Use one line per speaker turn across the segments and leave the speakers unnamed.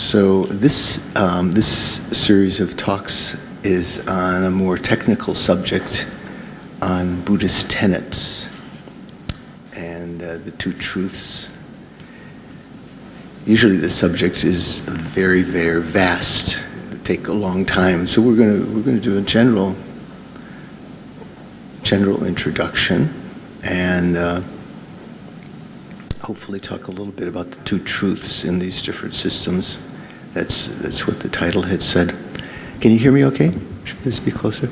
So this series of talks is on a more technical subject on Buddhist tenets and the two truths. Usually the subject is very, very vast. It'll take a long time. So we're going to do a general introduction and hopefully talk a little bit about the two truths in these different systems. That's what the title had said. Can you hear me okay? Should this be closer?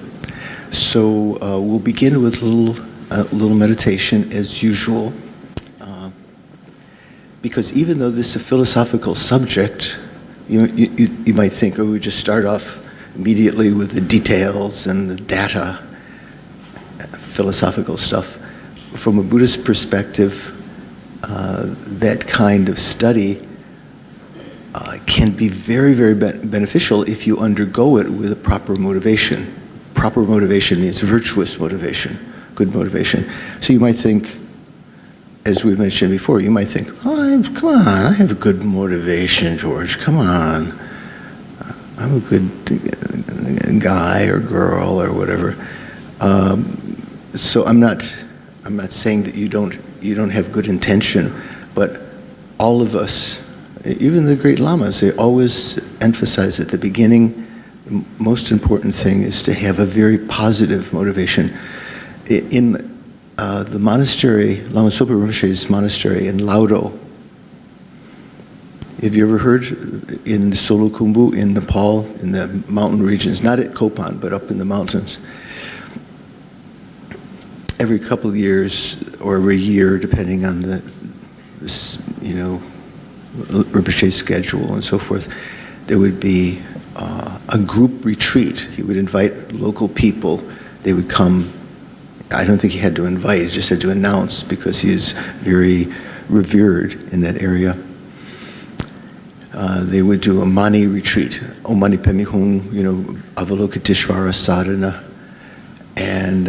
So we'll begin with a little meditation as usual. Because even though this is a philosophical subject, you might think, oh, we just start off immediately with the details and the data, philosophical stuff. From a Buddhist perspective, that kind of study can be very, very beneficial if you undergo it with a proper motivation. Proper motivation means virtuous motivation, good motivation. So you might think, as we mentioned before, you might think, oh, come on, I have a good motivation, George, come on. I'm a good guy or girl or whatever. So I'm not saying that you don't have good intention, but all of us, even the great lamas, they always emphasize at the beginning, the most important thing is to have a very positive motivation. In the monastery, Lama Sopa Rinpoche's monastery in Laudo, have you ever heard in Solukhumbu in Nepal, in the mountain regions, not at Kopan, but up in the mountains, every couple of years or every year, depending on the Rinpoche's schedule and so forth, there would be a group retreat. He would invite local people. They would come. I don't think he had to invite, he just had to announce because he is very revered in that area. They would do a mani retreat, O Moneypenny Hung, Avalokiteshvara Sadhana. And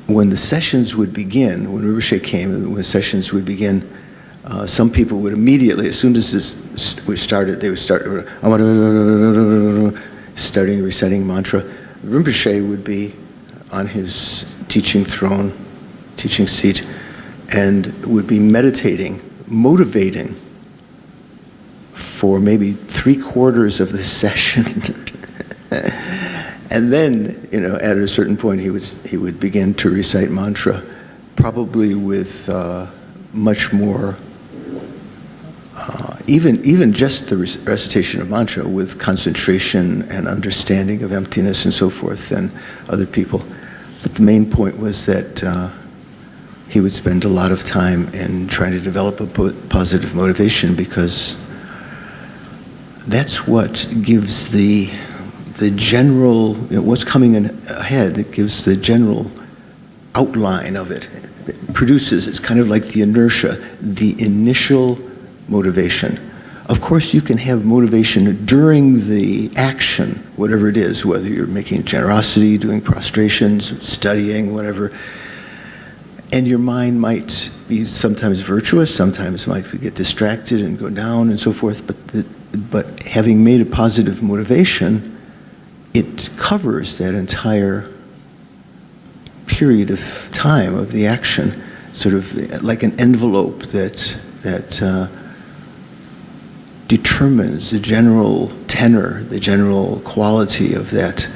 when the sessions would begin, when Rinpoche came, when sessions would begin, some people would immediately, as soon as this started, they would start starting reciting mantra. Rinpoche would be on his teaching throne, teaching seat, and would be meditating, motivating for maybe 3/4 of the session. And then, at a certain point, he would begin to recite mantra, probably with much more, even just the recitation of mantra with concentration and understanding of emptiness and so forth than other people. But the main point was that he would spend a lot of time in trying to develop a positive motivation, because that's what gives the general, what's coming ahead, it gives the general outline of it. It produces, it's kind of like the inertia, the initial motivation. Of course, you can have motivation during the action, whatever it is, whether you're making generosity, doing prostrations, studying, whatever. And your mind might be sometimes virtuous, sometimes might get distracted and go down and so forth. But having made a positive motivation, it covers that entire period of time of the action, sort of like an envelope that determines the general tenor, the general quality of that.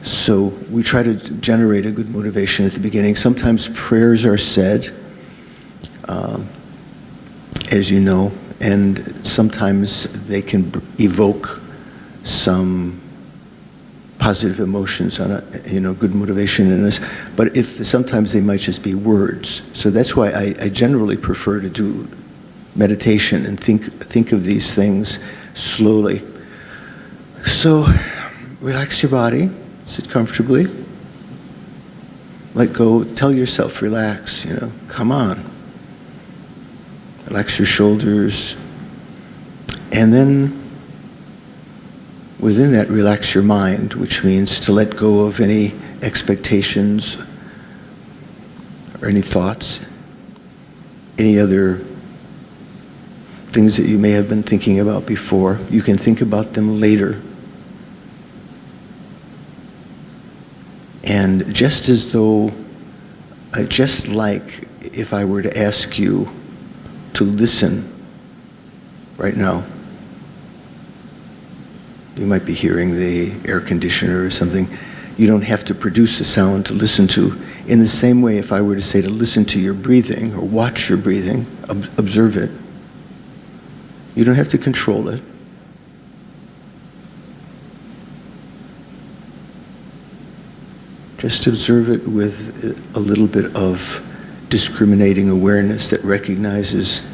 So we try to generate a good motivation at the beginning. Sometimes prayers are said, as you know, and sometimes they can evoke some positive emotions on good motivation in us. But sometimes they might just be words. So that's why I generally prefer to do meditation and think of these things slowly. So relax your body, sit comfortably, let go, tell yourself, relax, come on. Relax your shoulders, and then within that, relax your mind, which means to let go of any expectations or any thoughts, any other things that you may have been thinking about before. You can think about them later. And just as though, just like if I were to ask you to listen right now, you might be hearing the air conditioner or something. You don't have to produce a sound to listen to. In the same way, if I were to say to listen to your breathing or watch your breathing, observe it, you don't have to control it. Just observe it with a little bit of discriminating awareness that recognizes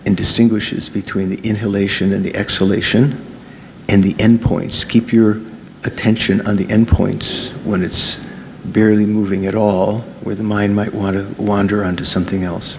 and distinguishes between the inhalation and the exhalation and the endpoints. Keep your attention on the endpoints when it's barely moving at all, where the mind might want to wander onto something else.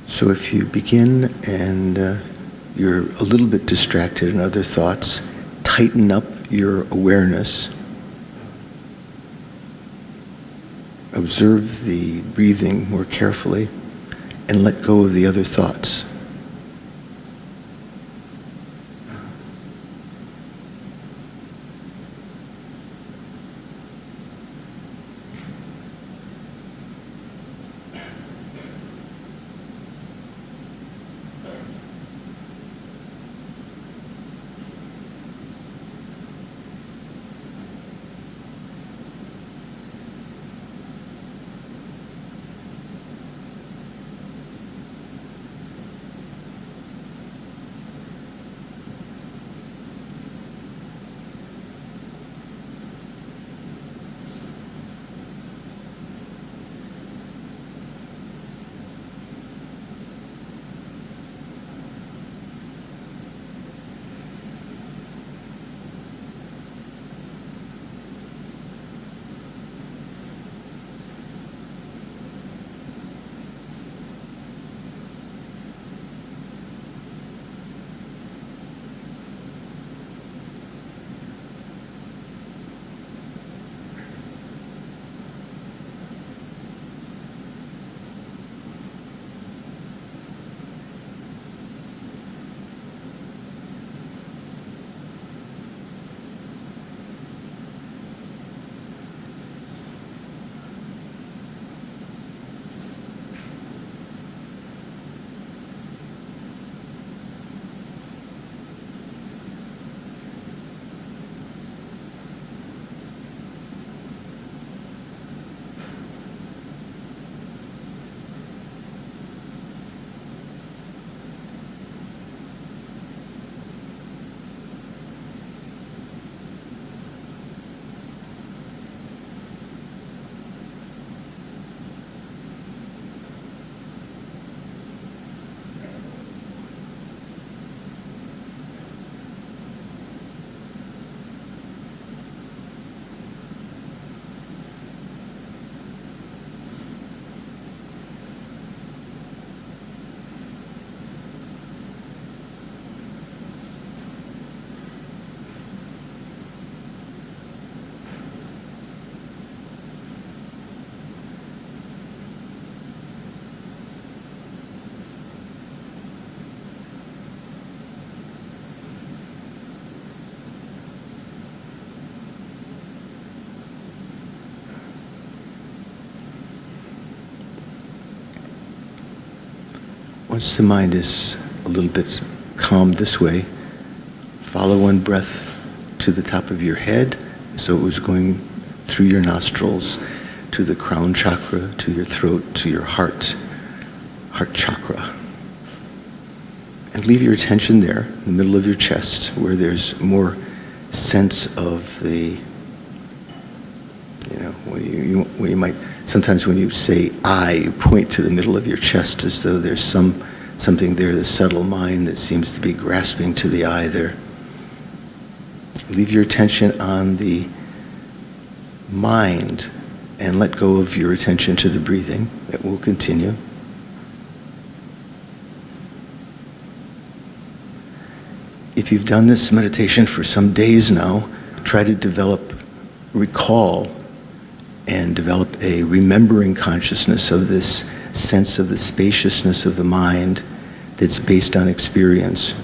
So if you begin and you're a little bit distracted in other thoughts, tighten up your awareness. Observe the breathing more carefully and let go of the other thoughts. once the mind is a little bit calm this way, follow one breath to the top of your head, so it was going through your nostrils to the crown chakra, to your throat, to your heart chakra. And leave your attention there, in the middle of your chest, where there's more sense of the, where you might, sometimes when you say I, you point to the middle of your chest as though there's something there, the subtle mind that seems to be grasping to the I there. Leave your attention on the mind and let go of your attention to the breathing. It will continue. If you've done this meditation for some days now, try to recall and develop a remembering consciousness of this sense of the spaciousness of the mind that's based on experience.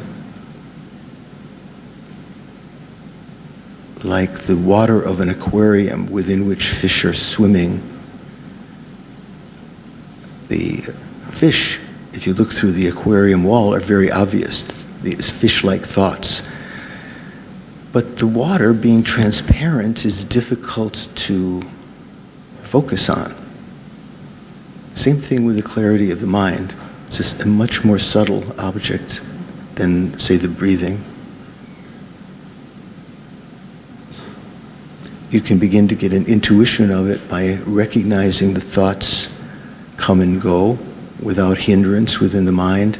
Like the water of an aquarium within which fish are swimming. The fish, if you look through the aquarium wall, are very obvious, these fish-like thoughts. But the water, being transparent, is difficult to focus on. Same thing with the clarity of the mind. It's just a much more subtle object than, say, the breathing. You can begin to get an intuition of it by recognizing the thoughts come and go without hindrance within the mind.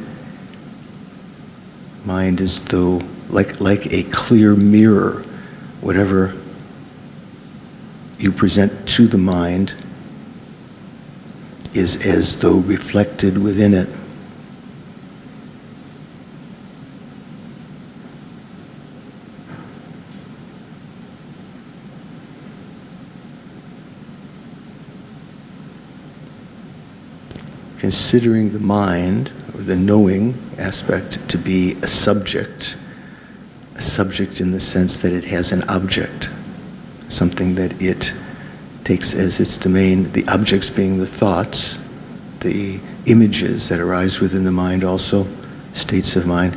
Mind is though like a clear mirror. Whatever you present to the mind is as though reflected within it. Considering the mind, or the knowing aspect, to be a subject in the sense that it has an object, something that it takes as its domain, the objects being the thoughts, the images that arise within the mind also, states of mind.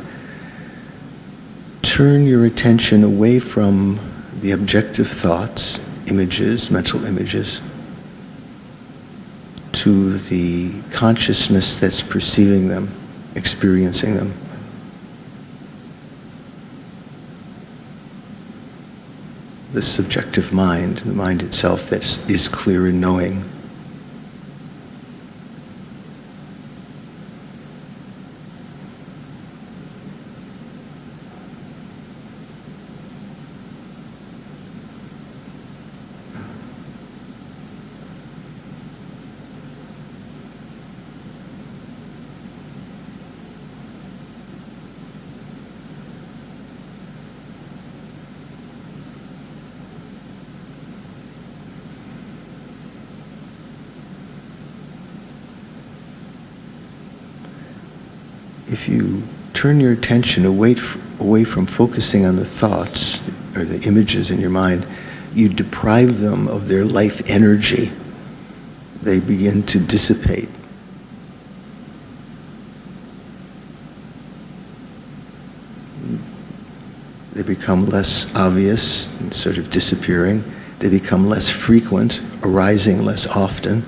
Turn your attention away from the objective thoughts, images, mental images, to the consciousness that's perceiving them, experiencing them. The subjective mind, the mind itself that is clear in knowing. If you turn your attention away from focusing on the thoughts or the images in your mind, you deprive them of their life energy. They begin to dissipate. They become less obvious and sort of disappearing. They become less frequent, arising less often.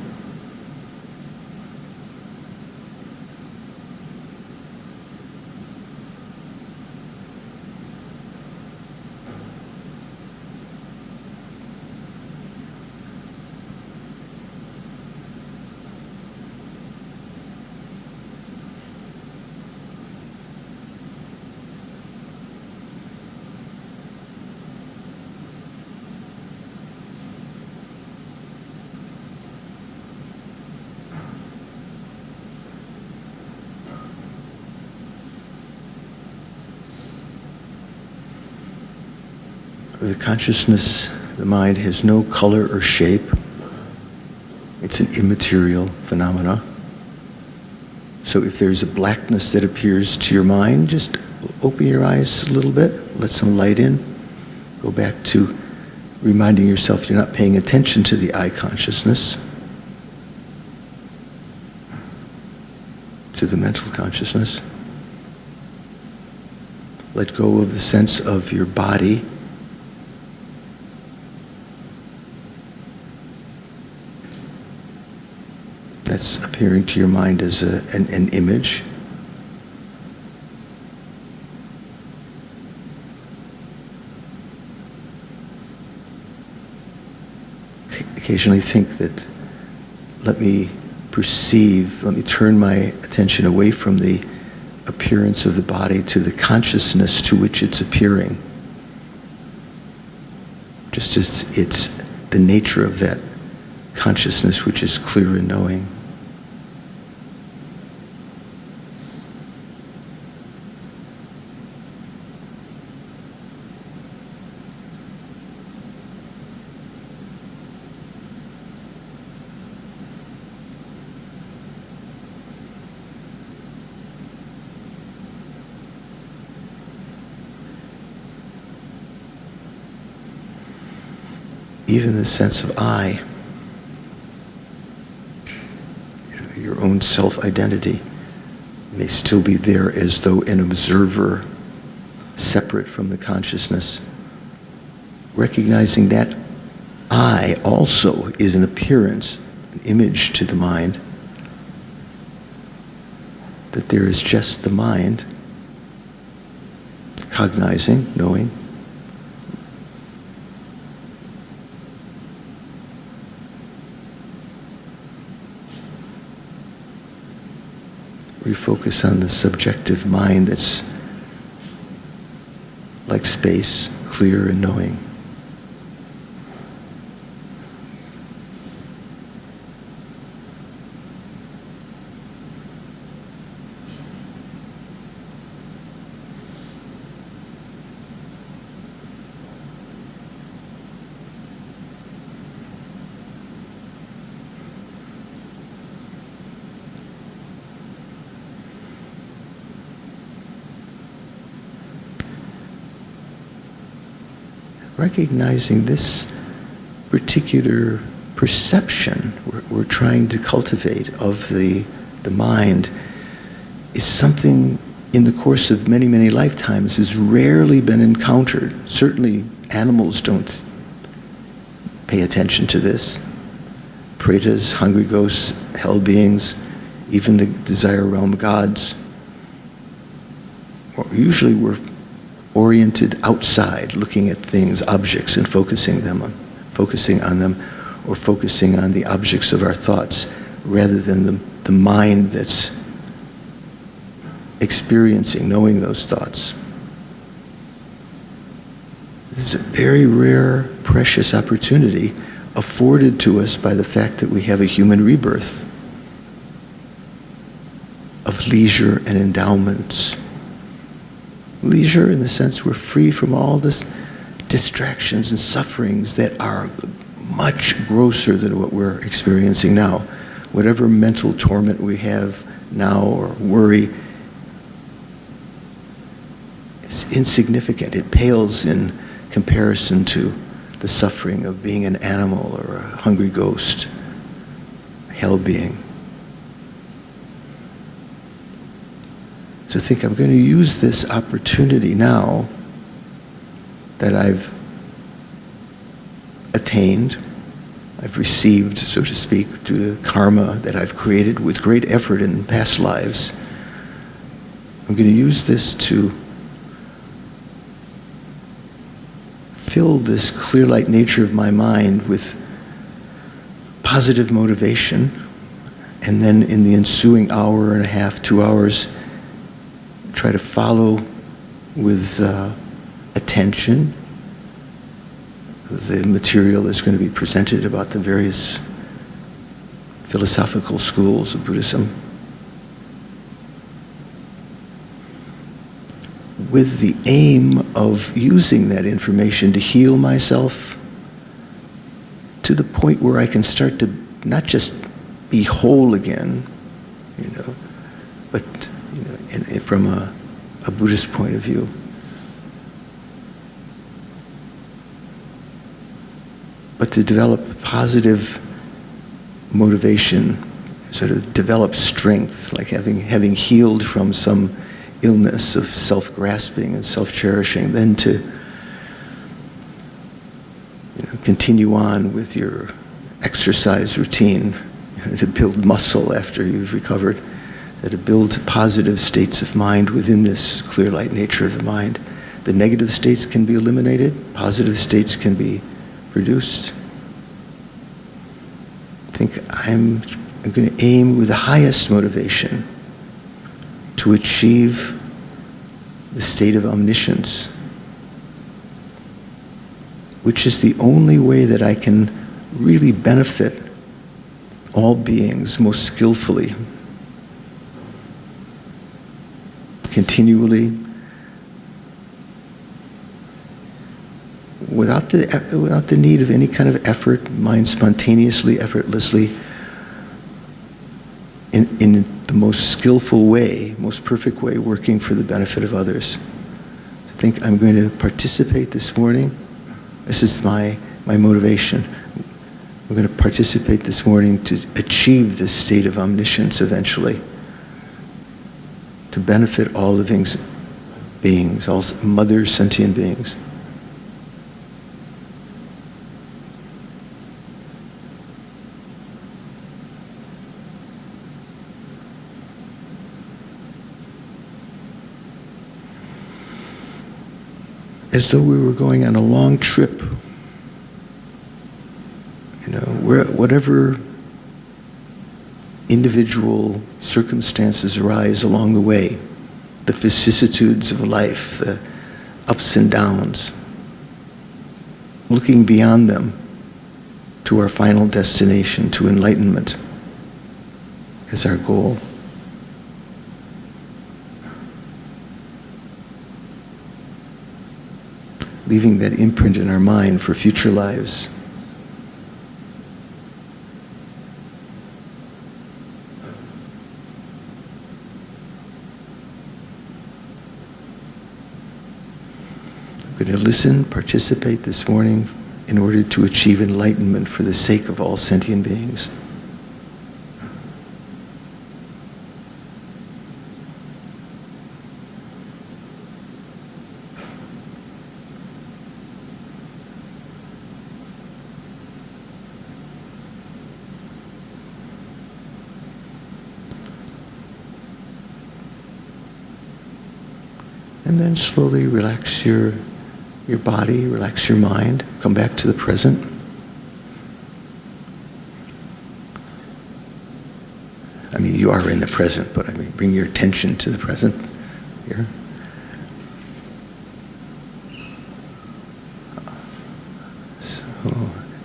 The consciousness, the mind, has no color or shape. It's an immaterial phenomena. So if there's a blackness that appears to your mind, just open your eyes a little bit, let some light in. Go back to reminding yourself you're not paying attention to the I consciousness. to the mental consciousness. Let go of the sense of your body. That's appearing to your mind as an image. Occasionally think that, let me turn my attention away from the appearance of the body to the consciousness to which it's appearing. Just as it's the nature of that consciousness which is clear and knowing. Even the sense of I, your own self-identity, may still be there as though an observer separate from the consciousness, recognizing that I also is an appearance, an image to the mind, that there is just the mind, cognizing, knowing, refocus on the subjective mind that's like space, clear and knowing. Recognizing this particular perception we're trying to cultivate of the mind is something in the course of many, many lifetimes has rarely been encountered. Certainly animals don't pay attention to this. Pretas, hungry ghosts, hell beings, even the desire realm gods. Usually we're oriented outside, looking at things, objects, and focusing on them, or focusing on the objects of our thoughts, rather than the mind that's experiencing, knowing those thoughts. This is a very rare, precious opportunity afforded to us by the fact that we have a human rebirth of leisure and endowments. Leisure in the sense we're free from all this distractions and sufferings that are much grosser than what we're experiencing now. Whatever mental torment we have now or worry is insignificant. It pales in comparison to the suffering of being an animal or a hungry ghost, a hell being. So think, I'm going to use this opportunity now that I've attained, I've received, so to speak, due to karma that I've created with great effort in past lives. I'm going to use this to fill this clear light nature of my mind with positive motivation, and then in the ensuing hour and a half, 2 hours, try to follow with attention the material that's going to be presented about the various philosophical schools of Buddhism, with the aim of using that information to heal myself to the point where I can start to not just be whole again, but from a Buddhist point of view. But to develop positive motivation sort of develop strength, like having healed from some illness of self-grasping and self-cherishing, then to continue on with your exercise routine, to build muscle after you've recovered, to build positive states of mind within this clear light nature of the mind. The negative states can be eliminated, positive states can be produced. I think I'm going to aim with the highest motivation to achieve the state of omniscience, which is the only way that I can really benefit all beings most skillfully, continually, without the need of any kind of effort, mind spontaneously, effortlessly, in the most skillful way, most perfect way, working for the benefit of others. I think I'm going to participate this morning. This is my motivation. I'm going to participate this morning to achieve this state of omniscience eventually, to benefit all living beings, all mother sentient beings. As though we were going on a long trip, whatever individual circumstances arise along the way, the vicissitudes of life, the ups and downs, looking beyond them to our final destination, to enlightenment, as our goal. Leaving that imprint in our mind for future lives. I'm going to listen, participate this morning in order to achieve enlightenment for the sake of all sentient beings. And then slowly relax your body, relax your mind, come back to the present. I mean, you are in the present, but I mean, bring your attention to the present here. So,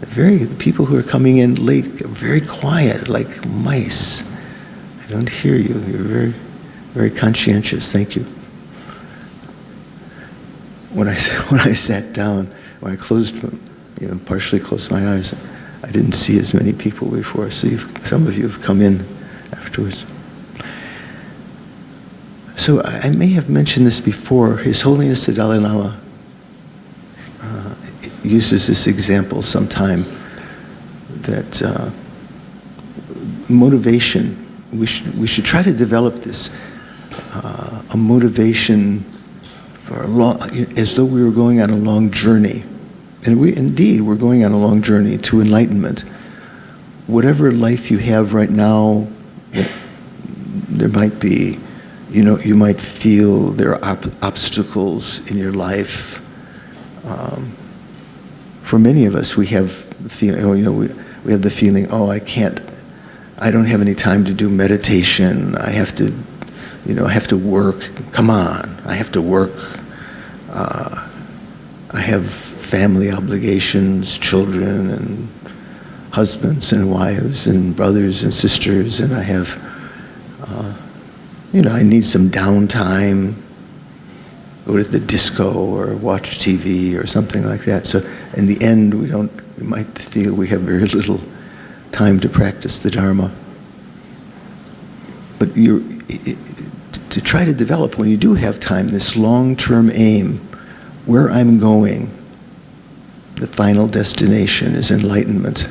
the people who are coming in late are very quiet, like mice. I don't hear you. You're very, very conscientious. Thank you. When I sat down, when I partially closed my eyes, I didn't see as many people before. So some of you have come in afterwards. So I may have mentioned this before. His Holiness the Dalai Lama uses this example sometime that motivation. We should try to develop this a motivation. As though we were going on a long journey. And we're going on a long journey to enlightenment. Whatever life you have right now, there might be, you might feel there are obstacles in your life. For many of us, we have the feeling, we have the feeling, I don't have any time to do meditation. I have to work. Come on, I have to work. I have family obligations, children and husbands and wives and brothers and sisters, and I have, I need some downtime, go to the disco or watch TV or something like that. So in the end, we might feel we have very little time to practice the Dharma. But to try to develop, when you do have time, this long-term aim, where I'm going, the final destination is enlightenment.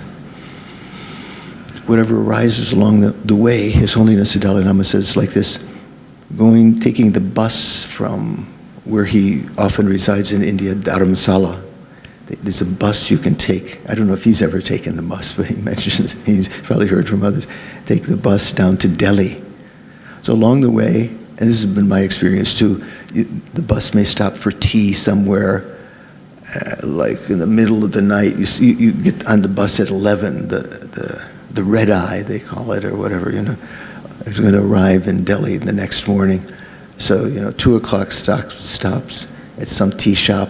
whatever arises along the way, His Holiness the Dalai Lama says like this, taking the bus from where he often resides in India, Dharamsala. There's a bus you can take. I don't know if he's ever taken the bus, but he mentions, he's probably heard from others, take the bus down to Delhi. So along the way, and this has been my experience too, the bus may stop for tea somewhere, like in the middle of the night. You get on the bus at 11, the red eye, they call it, or whatever, it's going to arrive in Delhi the next morning. So, 2 o'clock stops at some tea shop,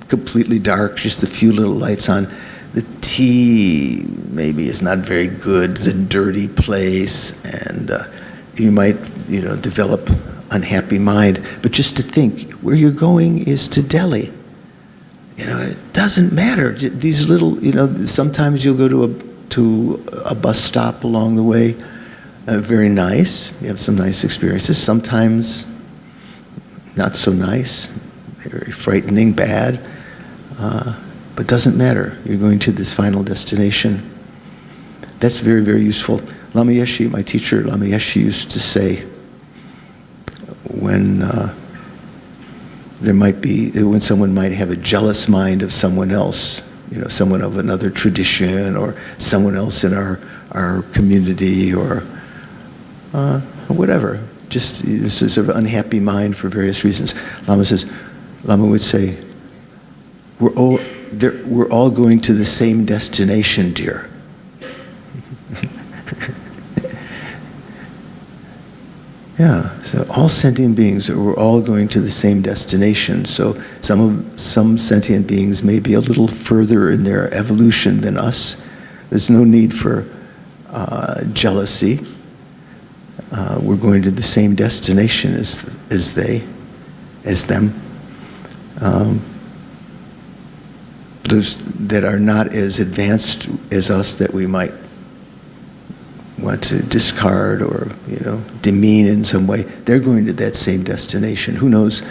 completely dark, just a few little lights on. The tea maybe is not very good, it's a dirty place, and you might, develop unhappy mind. But just to think, where you're going is to Delhi. It doesn't matter. These little, sometimes you'll go to a bus stop along the way, very nice. You have some nice experiences. Sometimes not so nice, very frightening, bad. But doesn't matter. You're going to this final destination. That's very, very useful. Lama Yeshe, my teacher, Lama Yeshe used to say, when when someone might have a jealous mind of someone else, someone of another tradition or someone else in our community or whatever, just sort of unhappy mind for various reasons. Lama would say, we're all going to the same destination, dear. Yeah, so all sentient beings, we're all going to the same destination. So some sentient beings may be a little further in their evolution than us. There's no need for jealousy. We're going to the same destination as them. Those that are not as advanced as us, that we might want to discard or demean in some way, they're going to that same destination. Who knows,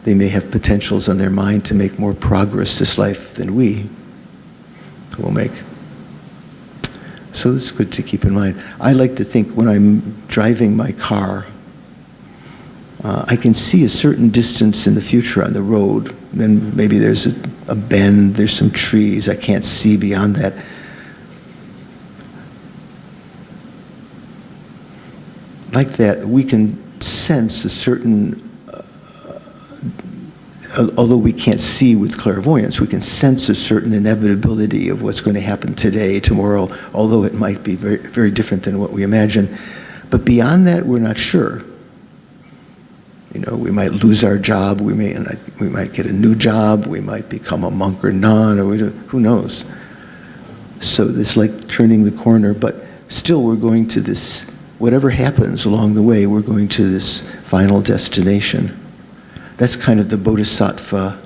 they may have potentials on their mind to make more progress this life than we will make. So it's good to keep in mind. I like to think when I'm driving my car, I can see a certain distance in the future on the road. Then maybe there's a bend, there's some trees, I can't see beyond that. Like that, we can sense a certain, although we can't see with clairvoyance, we can sense a certain inevitability of what's going to happen today, tomorrow, although it might be very, very different than what we imagine. But beyond that, we're not sure. We might lose our job, we might get a new job, we might become a monk or nun, or who knows. So it's like turning the corner, but still we're going to this. Whatever happens along the way, we're going to this final destination. That's kind of the bodhisattva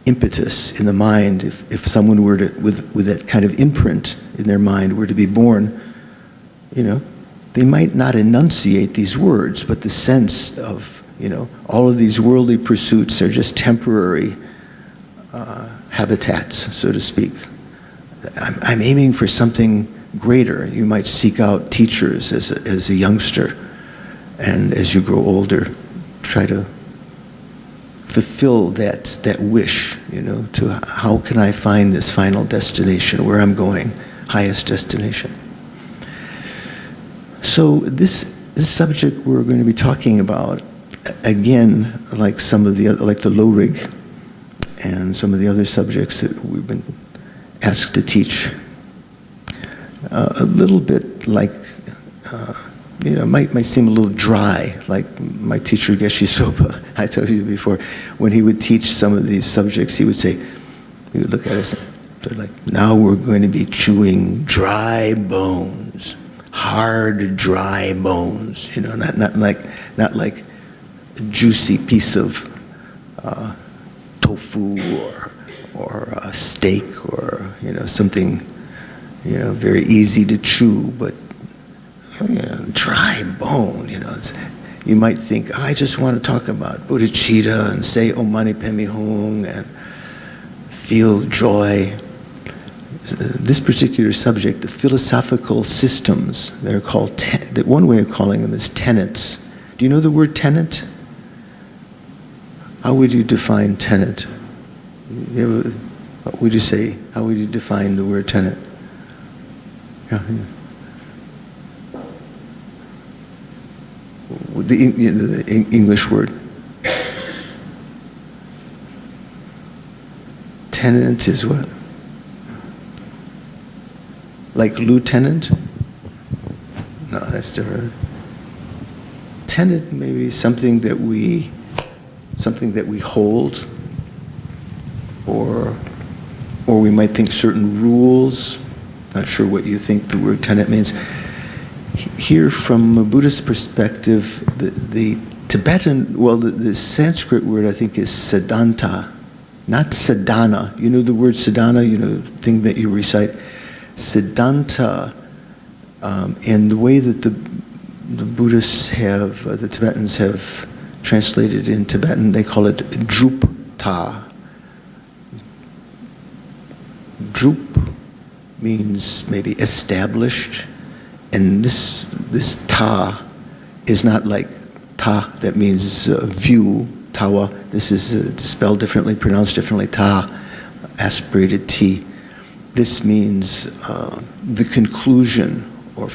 impetus in the mind. If someone were to, with that kind of imprint in their mind, were to be born, they might not enunciate these words, but the sense of, all of these worldly pursuits are just temporary habitats, so to speak. I'm aiming for something greater. You might seek out teachers as a youngster, and as you grow older, try to fulfill that wish, to how can I find this final destination, where I'm going, highest destination. So this subject we're going to be talking about, again, like some of the other, like the low rig and some of the other subjects that we've been asked to teach, a little bit like, might seem a little dry, like my teacher Geshe Sopa, I told you before, when he would teach some of these subjects, he would look at us and like, now we're going to be chewing dry bones, hard, dry bones, not like a juicy piece of tofu or a steak or, something, very easy to chew, but dry bone, you might think, I just want to talk about bodhicitta and say Om Mani Padme Hum and feel joy. this particular subject, the philosophical systems, they're called, one way of calling them is tenets. Do you know the word tenet? How would you define tenet? What would you say? How would you define the word tenet? Yeah. The English word. Tenet is what? Like lieutenant? No, that's different. Tenet may be something that we hold, or we might think certain rules. Not sure what you think the word tenet means. Here, from a Buddhist perspective, the Tibetan, the Sanskrit word I think is Siddhanta, not Sadhana. You know the word Sadhana, the thing that you recite. Siddhanta, and the way that the Buddhists have, the Tibetans have translated in Tibetan, they call it Drupta. Drup means maybe established, and this ta is not like ta that means view, tawa. This is spelled differently, pronounced differently, ta, aspirated t. This means the conclusion, or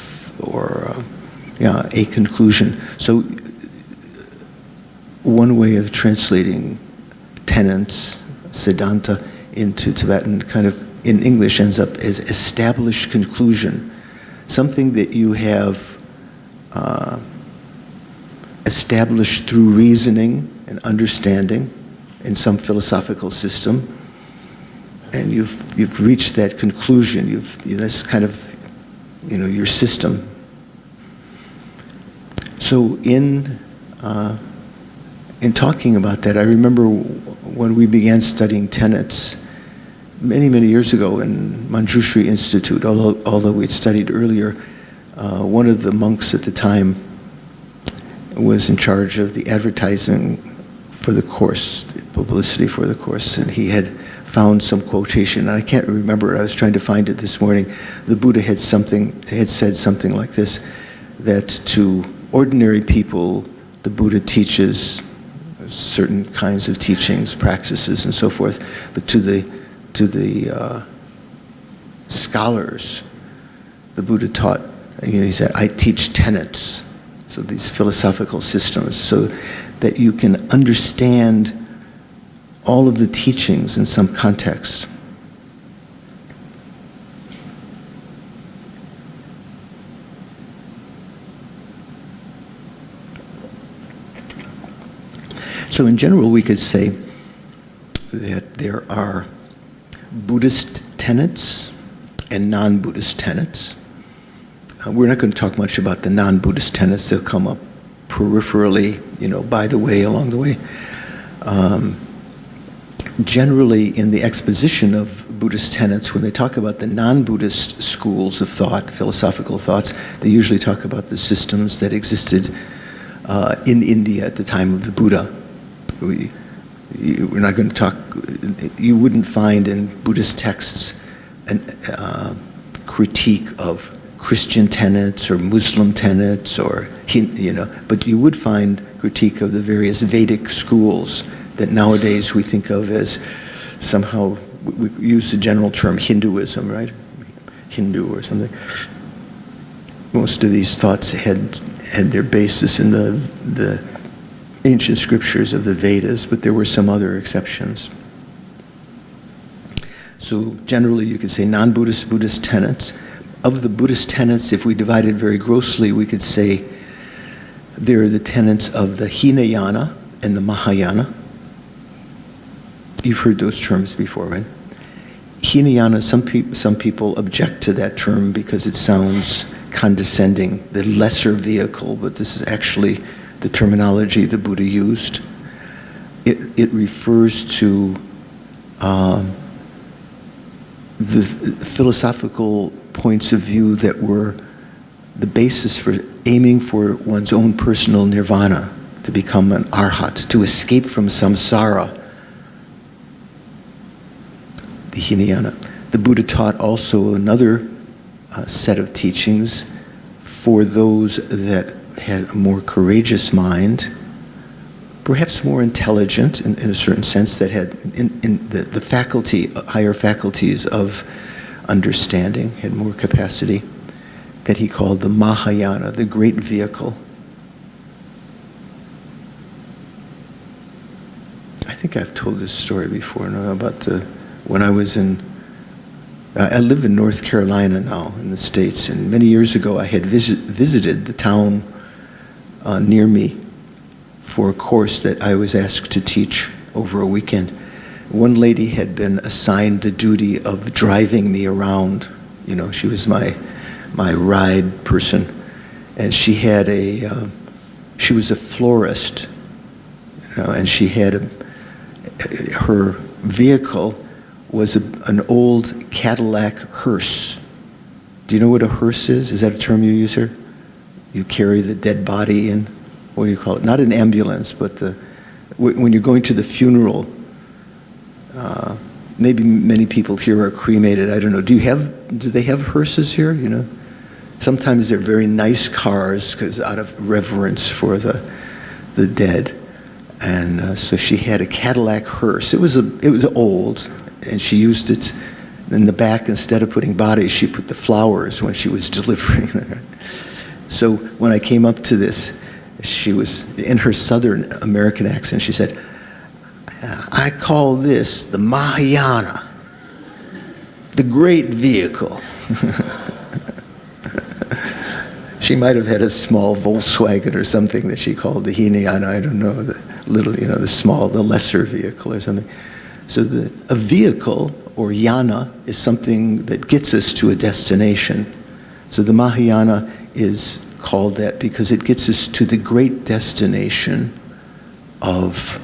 a conclusion. So one way of translating tenets, siddhanta, into Tibetan, kind of in English ends up as established conclusion, something that you have established through reasoning and understanding in some philosophical system, and you've reached that conclusion. That's kind of your system. So in talking about that, I remember when we began studying tenets many years ago in Manjushri Institute, although we'd studied earlier, one of the monks at the time was in charge of the advertising for the course, the publicity for the course, and he had found some quotation, and I can't remember it. I was trying to find it this morning. The Buddha had said something like this, that to ordinary people, the Buddha teaches certain kinds of teachings, practices, and so forth, but to the scholars, the Buddha taught, he said, I teach tenets, so these philosophical systems, so that you can understand all of the teachings in some context. So in general, we could say that there are Buddhist tenets and non-Buddhist tenets. We're not going to talk much about the non-Buddhist tenets. They'll come up peripherally, by the way, along the way. Generally, in the exposition of Buddhist tenets, when they talk about the non-Buddhist schools of thought, philosophical thoughts, they usually talk about the systems that existed in India at the time of the Buddha. We're not going to talk, you wouldn't find in Buddhist texts a critique of Christian tenets or Muslim tenets, or but you would find critique of the various Vedic schools that nowadays we think of as somehow, we use the general term Hinduism, right? Hindu or something. Most of these thoughts had their basis in the ancient scriptures of the Vedas, but there were some other exceptions. So generally you could say non-Buddhist, Buddhist tenets. Of the Buddhist tenets, if we divided very grossly, we could say there are the tenets of the Hinayana and the Mahayana. You've heard those terms before, right? Hinayana, some people object to that term because it sounds condescending, the lesser vehicle, but this is actually the terminology the Buddha used. It refers to the philosophical points of view that were the basis for aiming for one's own personal nirvana, to become an arhat, to escape from samsara. The Hinayana. The Buddha taught also another set of teachings for those that had a more courageous mind, perhaps more intelligent in a certain sense, that had in the faculty, higher faculties of understanding, had more capacity, that he called the Mahayana, the great vehicle. I think I've told this story before, no, about when I was I live in North Carolina now, in the States, and many years ago I had visited the town near me for a course that I was asked to teach over a weekend. One lady had been assigned the duty of driving me around. You know, she was my ride person, and she had she was a florist, you know, and she had her vehicle was an old Cadillac hearse. Do you know what a hearse is? Is that a term you use here? You carry the dead body in, what do you call it? Not an ambulance, but when you're going to the funeral, maybe many people here are cremated, I don't know. Do they have hearses here, you know? Sometimes they're very nice cars, because out of reverence for the dead. And so she had a Cadillac hearse. It was old, and she used it in the back. Instead of putting bodies, she put the flowers when she was delivering them. So when I came up to this, she was, in her Southern American accent, she said, "I call this the Mahayana, the great vehicle." She might have had a small Volkswagen or something that she called the Hinayana, I don't know, the little, you know, the lesser vehicle or something. So a vehicle, or yana, is something that gets us to a destination. So the Mahayana is called that because it gets us to the great destination of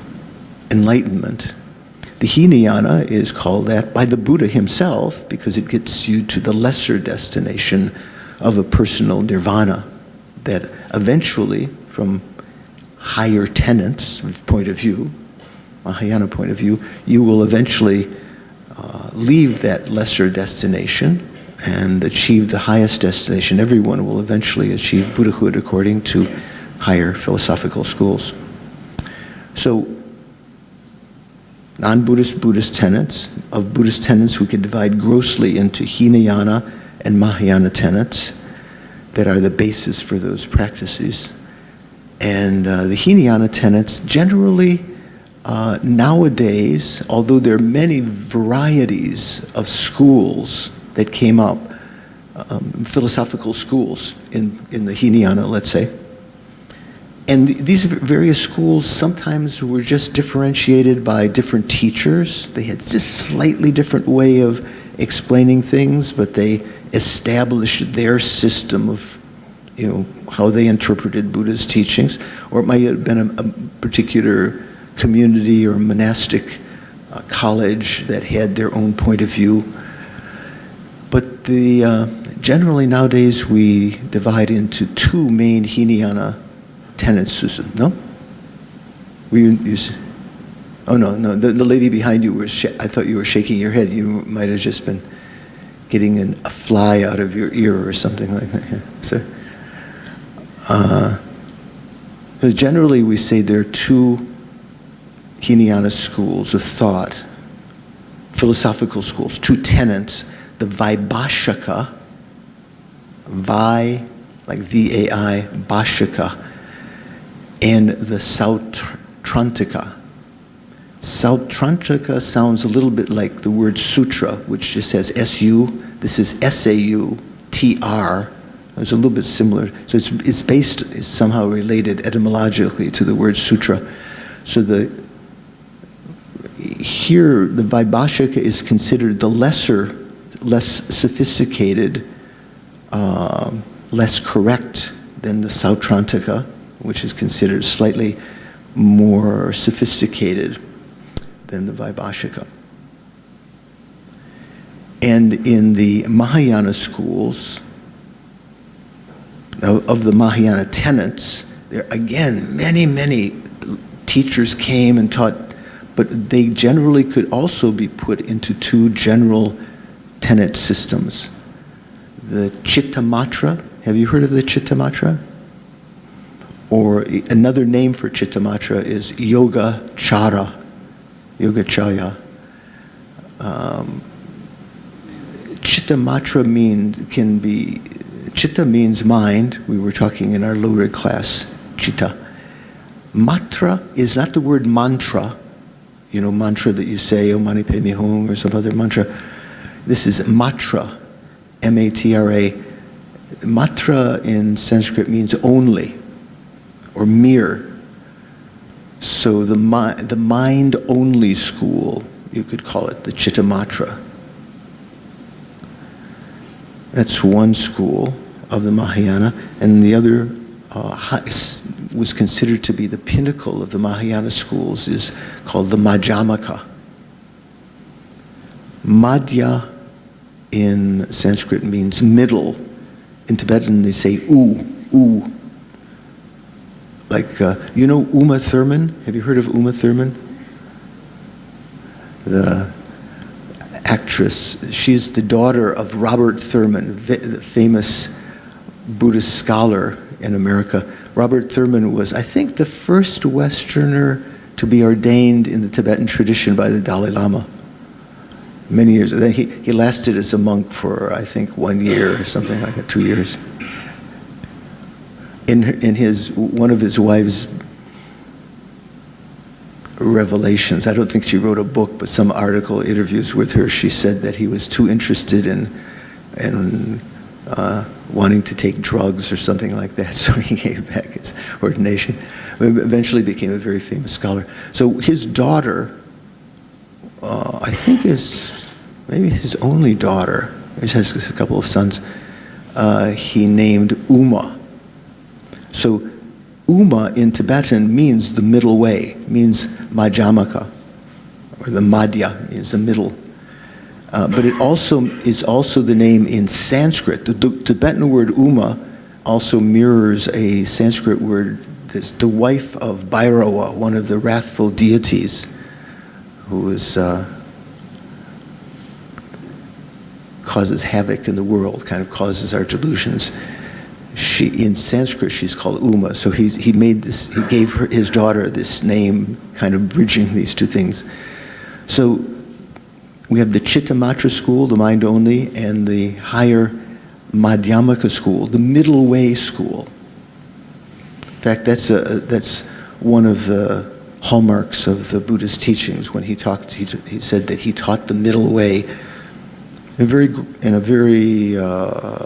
enlightenment. The Hinayana is called that by the Buddha himself because it gets you to the lesser destination of a personal nirvana, that eventually, from higher tenets point of view, Mahayana point of view, you will eventually leave that lesser destination and achieve the highest destination. Everyone will eventually achieve Buddhahood according to higher philosophical schools. So, non-Buddhist Buddhist tenets. Of Buddhist tenets, we can divide grossly into Hinayana and Mahayana tenets that are the basis for those practices. And the Hinayana tenets generally, nowadays, although there are many varieties of schools that came up, philosophical schools in the Hinayana, let's say, and these various schools sometimes were just differentiated by different teachers. They had just slightly different way of explaining things, but they established their system of, you know, how they interpreted Buddha's teachings. Or it might have been a particular community or monastic college that had their own point of view. But generally nowadays we divide into two main Hinayana tenets. No? Oh no, the lady behind you was, I thought you were shaking your head. You might have just been getting a fly out of your ear or something like that. Yeah. So, generally we say there are two Hinayana schools of thought, philosophical schools, two tenets: the Vaibhashika, like V-A-I, Bhashika, and the Sautrantika. Sautrantika sounds a little bit like the word sutra, which just says S-U. This is S-A-U-T-R. It's a little bit similar. So it's somehow related etymologically to the word sutra. So here the Vaibhashika is considered the lesser, less sophisticated, less correct than the Sautrantika, which is considered slightly more sophisticated than the Vaibhashika. And in the Mahayana schools, of the Mahayana tenets, there again, many teachers came and taught, but they generally could also be put into two general tenet systems. The Chittamatra, have you heard of the Chittamatra? Or another name for Chittamatra is Yogacara, Yogacharya. Chittamatra Chitta means mind. We were talking in our lower class, Chitta. Matra is not the word mantra, mantra that you say, oh, Moneypenny Home, or some other mantra. This is matra, M-A-T-R-A. Matra in Sanskrit means only, or mere. So the mind-only school, you could call it the Chittamatra. That's one school of the Mahayana, and the other was considered to be the pinnacle of the Mahayana schools is called the Madhyamaka. Madhya in Sanskrit means middle. In Tibetan they say u. Like, Uma Thurman? Have you heard of Uma Thurman? The actress. She's the daughter of Robert Thurman, the famous Buddhist scholar in America. Robert Thurman was, I think, the first Westerner to be ordained in the Tibetan tradition by the Dalai Lama. Many years. Then he lasted as a monk for, I think, 1 year or something like that, 2 years. In one of his wife's revelations, I don't think she wrote a book, but some article, interviews with her, she said that he was too interested in wanting to take drugs or something like that, so he gave back his ordination. Eventually became a very famous scholar. So his daughter, I think is maybe his only daughter, he has a couple of sons, he named Uma. So Uma in Tibetan means the middle way, means Madhyamaka, or the Madhya means the middle. But it also is also the name in Sanskrit. The Tibetan word Uma also mirrors a Sanskrit word that's the wife of Bhairava, one of the wrathful deities, who causes havoc in the world, kind of causes our delusions. In Sanskrit, she's called Uma. So he gave his daughter this name, kind of bridging these two things. So we have the Chittamatra school, the mind only, and the higher Madhyamaka school, the middle way school. In fact, that's one of the hallmarks of the Buddhist teachings. When he said that he taught the middle way in a very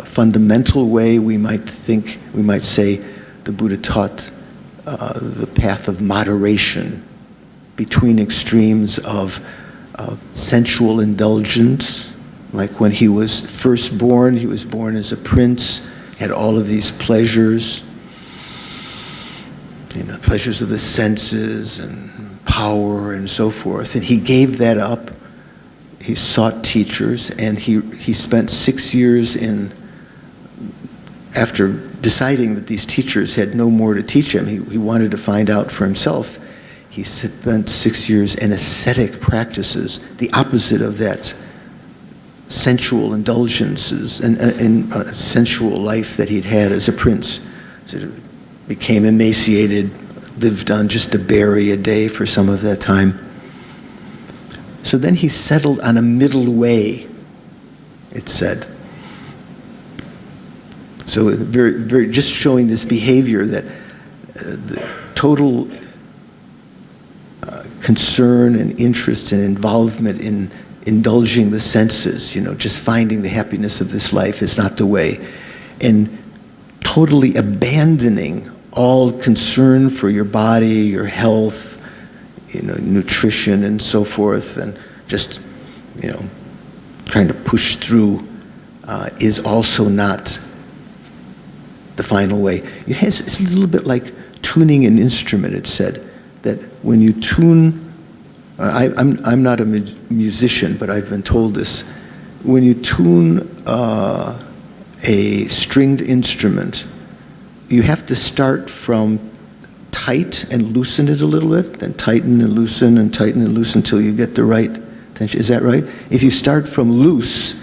fundamental way. We might say the Buddha taught the path of moderation between extremes of sensual indulgence. Like when he was first born, he was born as a prince, had all of these pleasures, pleasures of the senses and power and so forth. And he gave that up. He sought teachers, and he spent 6 years after deciding that these teachers had no more to teach him, he wanted to find out for himself. He spent 6 years in ascetic practices, the opposite of that sensual indulgences and sensual life that he'd had as a prince. So became emaciated, lived on just a berry a day for some of that time. So then he settled on a middle way, it said. So very, very, just showing this behavior that the total concern and interest and involvement in indulging the senses, just finding the happiness of this life is not the way. And totally abandoning all concern for your body, your health, nutrition and so forth, and just, trying to push through is also not the final way. It's a little bit like tuning an instrument, it said, that when you tune, I'm not a musician, but I've been told this, when you tune a stringed instrument, you have to start from tight and loosen it a little bit, then tighten and loosen until you get the right tension. Is that right? If you start from loose,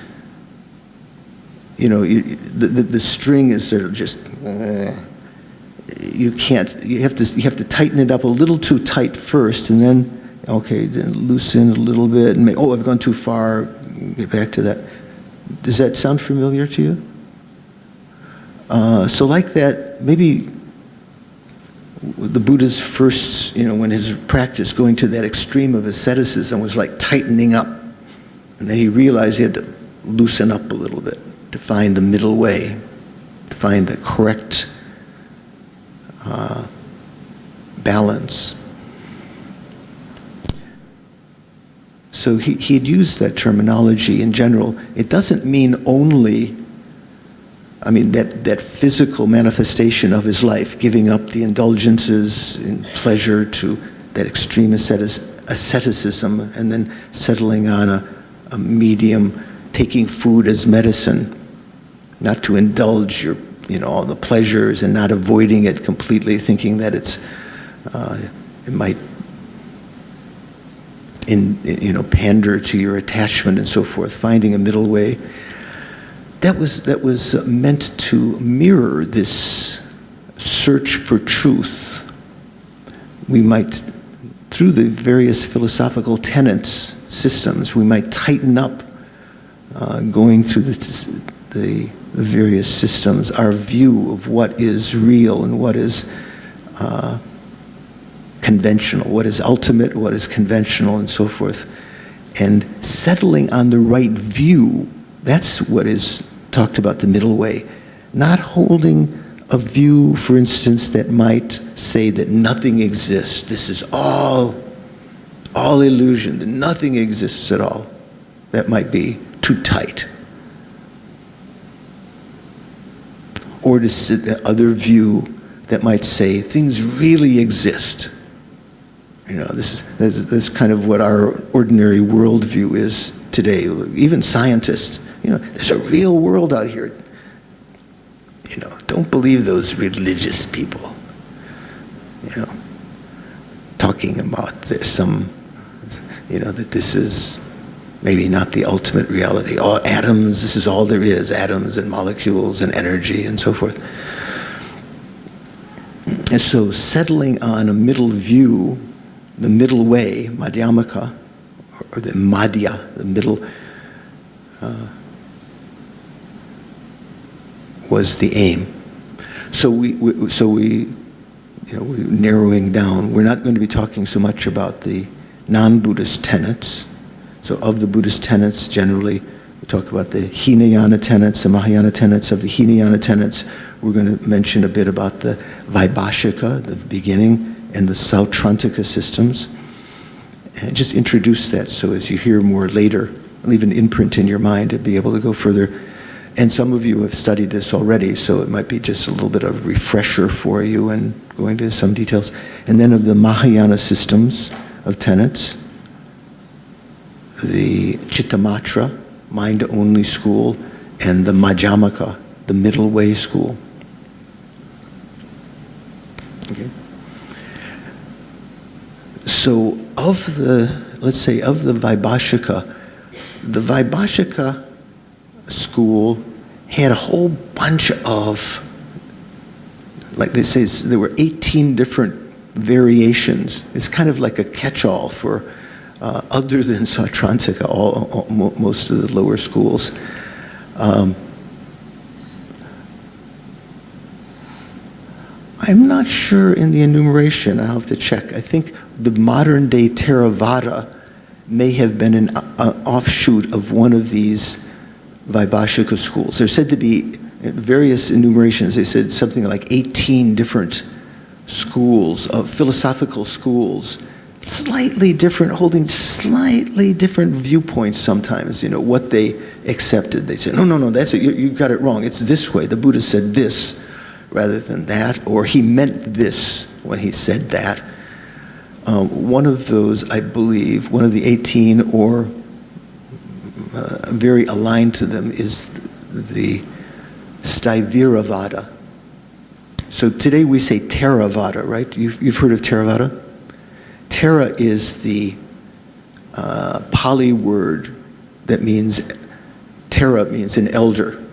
the string is sort of just, you have to tighten it up a little too tight first, and then, okay, then loosen a little bit, and I've gone too far, get back to that. Does that sound familiar to you? So like that, maybe the Buddha's first, when his practice going to that extreme of asceticism was like tightening up, and then he realized he had to loosen up a little bit to find the middle way, to find the correct balance. So he'd used that terminology in general. It doesn't mean only, that physical manifestation of his life, giving up the indulgences in pleasure to that extreme asceticism, and then settling on a medium, taking food as medicine, not to indulge all the pleasures and not avoiding it completely, thinking that it might pander to your attachment and so forth, finding a middle way. That was meant to mirror this search for truth. We might, through the various philosophical tenets, systems, we might tighten up, going through the various systems, our view of what is real and what is conventional, what is ultimate, what is conventional, and so forth. And settling on the right view, that's what is talked about, the middle way. Not holding a view, for instance, that might say that nothing exists. This is all illusion, that nothing exists at all. That might be too tight. Or to sit the other view that might say things really exist. This is kind of what our ordinary worldview is today. Even scientists, there's a real world out here. Don't believe those religious people. Talking about there's some, that this is maybe not the ultimate reality. All atoms, this is all there is, atoms and molecules and energy and so forth. And so settling on a middle view, the middle way, madhyamaka, or the madhya, the middle, was the aim. So we're narrowing down. We're not going to be talking so much about the non-Buddhist tenets. So of the Buddhist tenets, generally, we talk about the Hinayana tenets, the Mahayana tenets. Of the Hinayana tenets, we're going to mention a bit about the Vaibhashika, the beginning, and the Sautrantika systems. And just introduce that so as you hear more later, leave an imprint in your mind to be able to go further. And some of you have studied this already, so it might be just a little bit of a refresher for you and going into some details. And then of the Mahayana systems of tenets, the Chittamatra, mind-only school, and the Madhyamaka, the middle way school. Okay. So let's say of the Vaibhashika school had a whole bunch of, like they say, there were 18 different variations. It's kind of like a catch-all for other than Sautrantika, most of the lower schools. I'm not sure in the enumeration, I'll have to check. I think the modern day Theravada may have been an offshoot of one of these Vaibhashika schools. There's said to be, in various enumerations, they said something like 18 different schools, of philosophical schools, slightly different, holding slightly different viewpoints sometimes, what they accepted. They said, no, that's it, you got it wrong. It's this way. The Buddha said this rather than that, or he meant this when he said that. One of those, I believe, one of the 18 or very aligned to them is the Staiviravada. So today we say Theravada, right? You've heard of Theravada? Thera is the Pali word that means, Thera means an elder.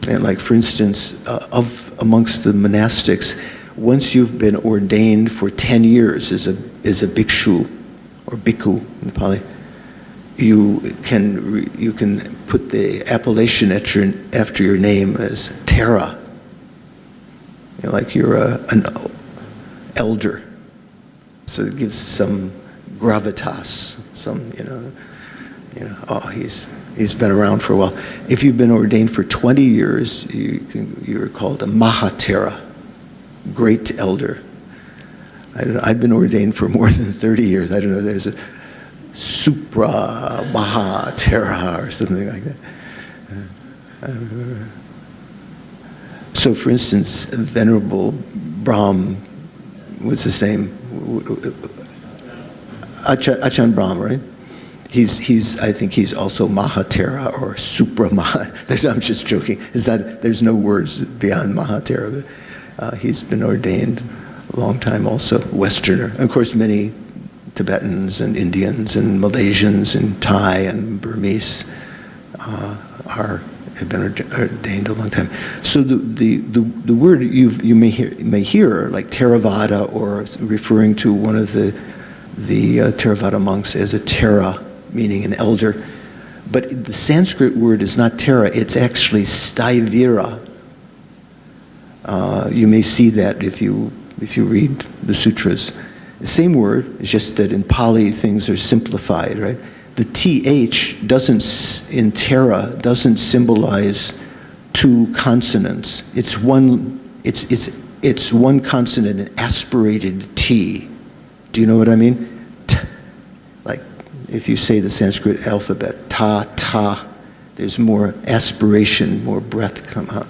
And like, for instance, amongst the monastics, once you've been ordained for 10 years as a bhikshu or bhikkhu in Pali, you can put the appellation after your name as Tera. Like you're an elder. So it gives some gravitas, some, oh, he's been around for a while. If you've been ordained for 20 years, you're called a Mahatera, great elder. I don't know, I've been ordained for more than 30 years. I don't know, there's a Supra Mahatera or something like that. So for instance, Venerable Brahm was the same. Achan Brahm, right? I think he's also Mahatera or Supra Maha. I'm just joking. There's no words beyond Mahatera, but he's been ordained a long time also, Westerner. And of course, many Tibetans and Indians and Malaysians and Thai and Burmese have been ordained a long time. So the word you may hear like Theravada, or referring to one of the Theravada monks as a Tera, meaning an elder. But the Sanskrit word is not Tera, it's actually Staivira. You may see that if you read the sutras. The same word, it's just that in Pali things are simplified, right? The TH in Tera doesn't symbolize two consonants. It's one consonant, an aspirated T. Do you know what I mean? Like if you say the Sanskrit alphabet, ta, there's more aspiration, more breath come out.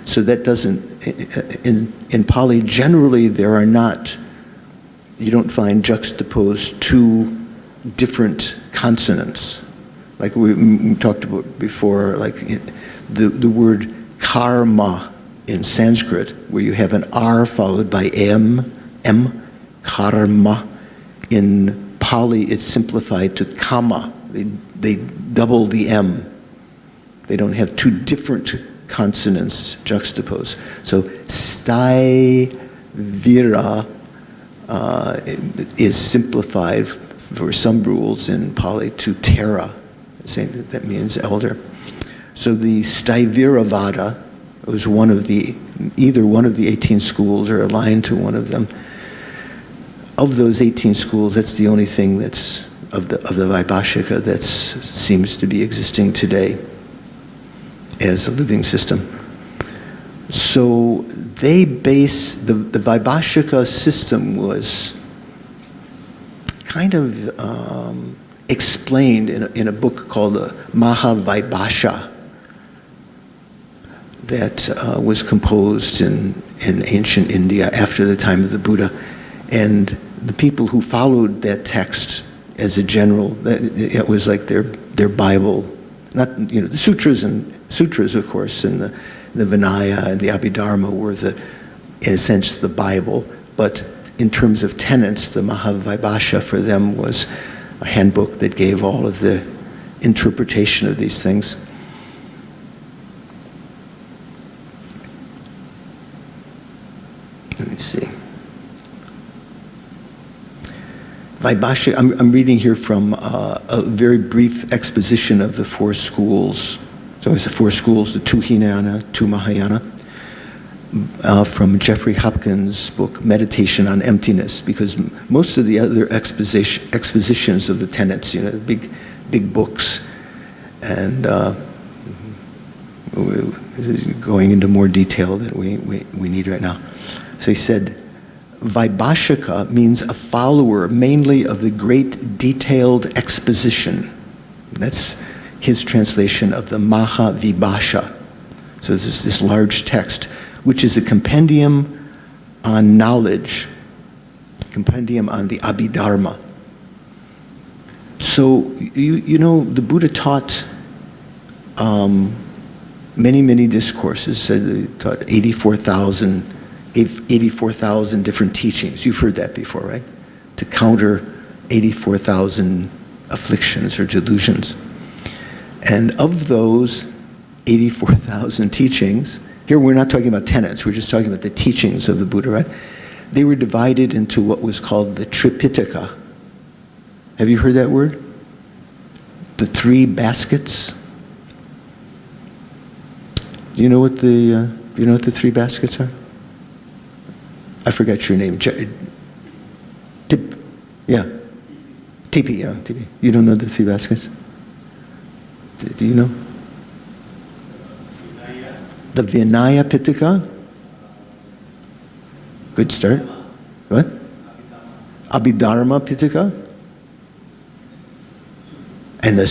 So that doesn't, in Pali generally you don't find juxtaposed two different consonants. Like we talked about before, like the word karma in Sanskrit, where you have an R followed by M, karma. In Pali, it's simplified to kama. They double the M. They don't have two different consonants juxtaposed. So stai vira is simplified for some rules in Pali to Tera, saying that means elder. So the Staiviravada was either one of the 18 schools or aligned to one of them. Of those 18 schools, that's the only thing that's of the Vaibhashika that seems to be existing today as a living system. So they base the Vaibhashika system was kind of explained in a book called Mahavaibhasha that was composed in ancient India after the time of the Buddha. And the people who followed that text as a general, it was like their Bible. Not, the sutras, of course, and the Vinaya and the Abhidharma were in a sense, the Bible. But in terms of tenets, the Mahavaibhasha for them was a handbook that gave all of the interpretation of these things. Let me see. Vaibhashika, I'm reading here from a very brief exposition of the four schools. So it's the four schools, the two Hinayana, two Mahayana, from Jeffrey Hopkins' book, Meditation on Emptiness, because most of the other expositions of the tenets, big books, and going into more detail that we need right now. So he said, Vaibhashika means a follower mainly of the great detailed exposition. That's his translation of the Mahavibhasha. So this is this large text, which is a compendium on knowledge, compendium on the Abhidharma. So, the Buddha taught many discourses, said he taught 84,000, gave 84,000 different teachings. You've heard that before, right? To counter 84,000 afflictions or delusions. And of those, 84,000 teachings. Here we're not talking about tenets, we're just talking about the teachings of the Buddha, right? They were divided into what was called the Tripitaka. Have you heard that word? The 3 baskets. Do you know what the 3 baskets are? I forgot your name. Tipi, yeah, Tipi. You don't know the 3 baskets? Do you know? The Vinaya Pitaka? Good start. What? Abhidharma Pitaka? And the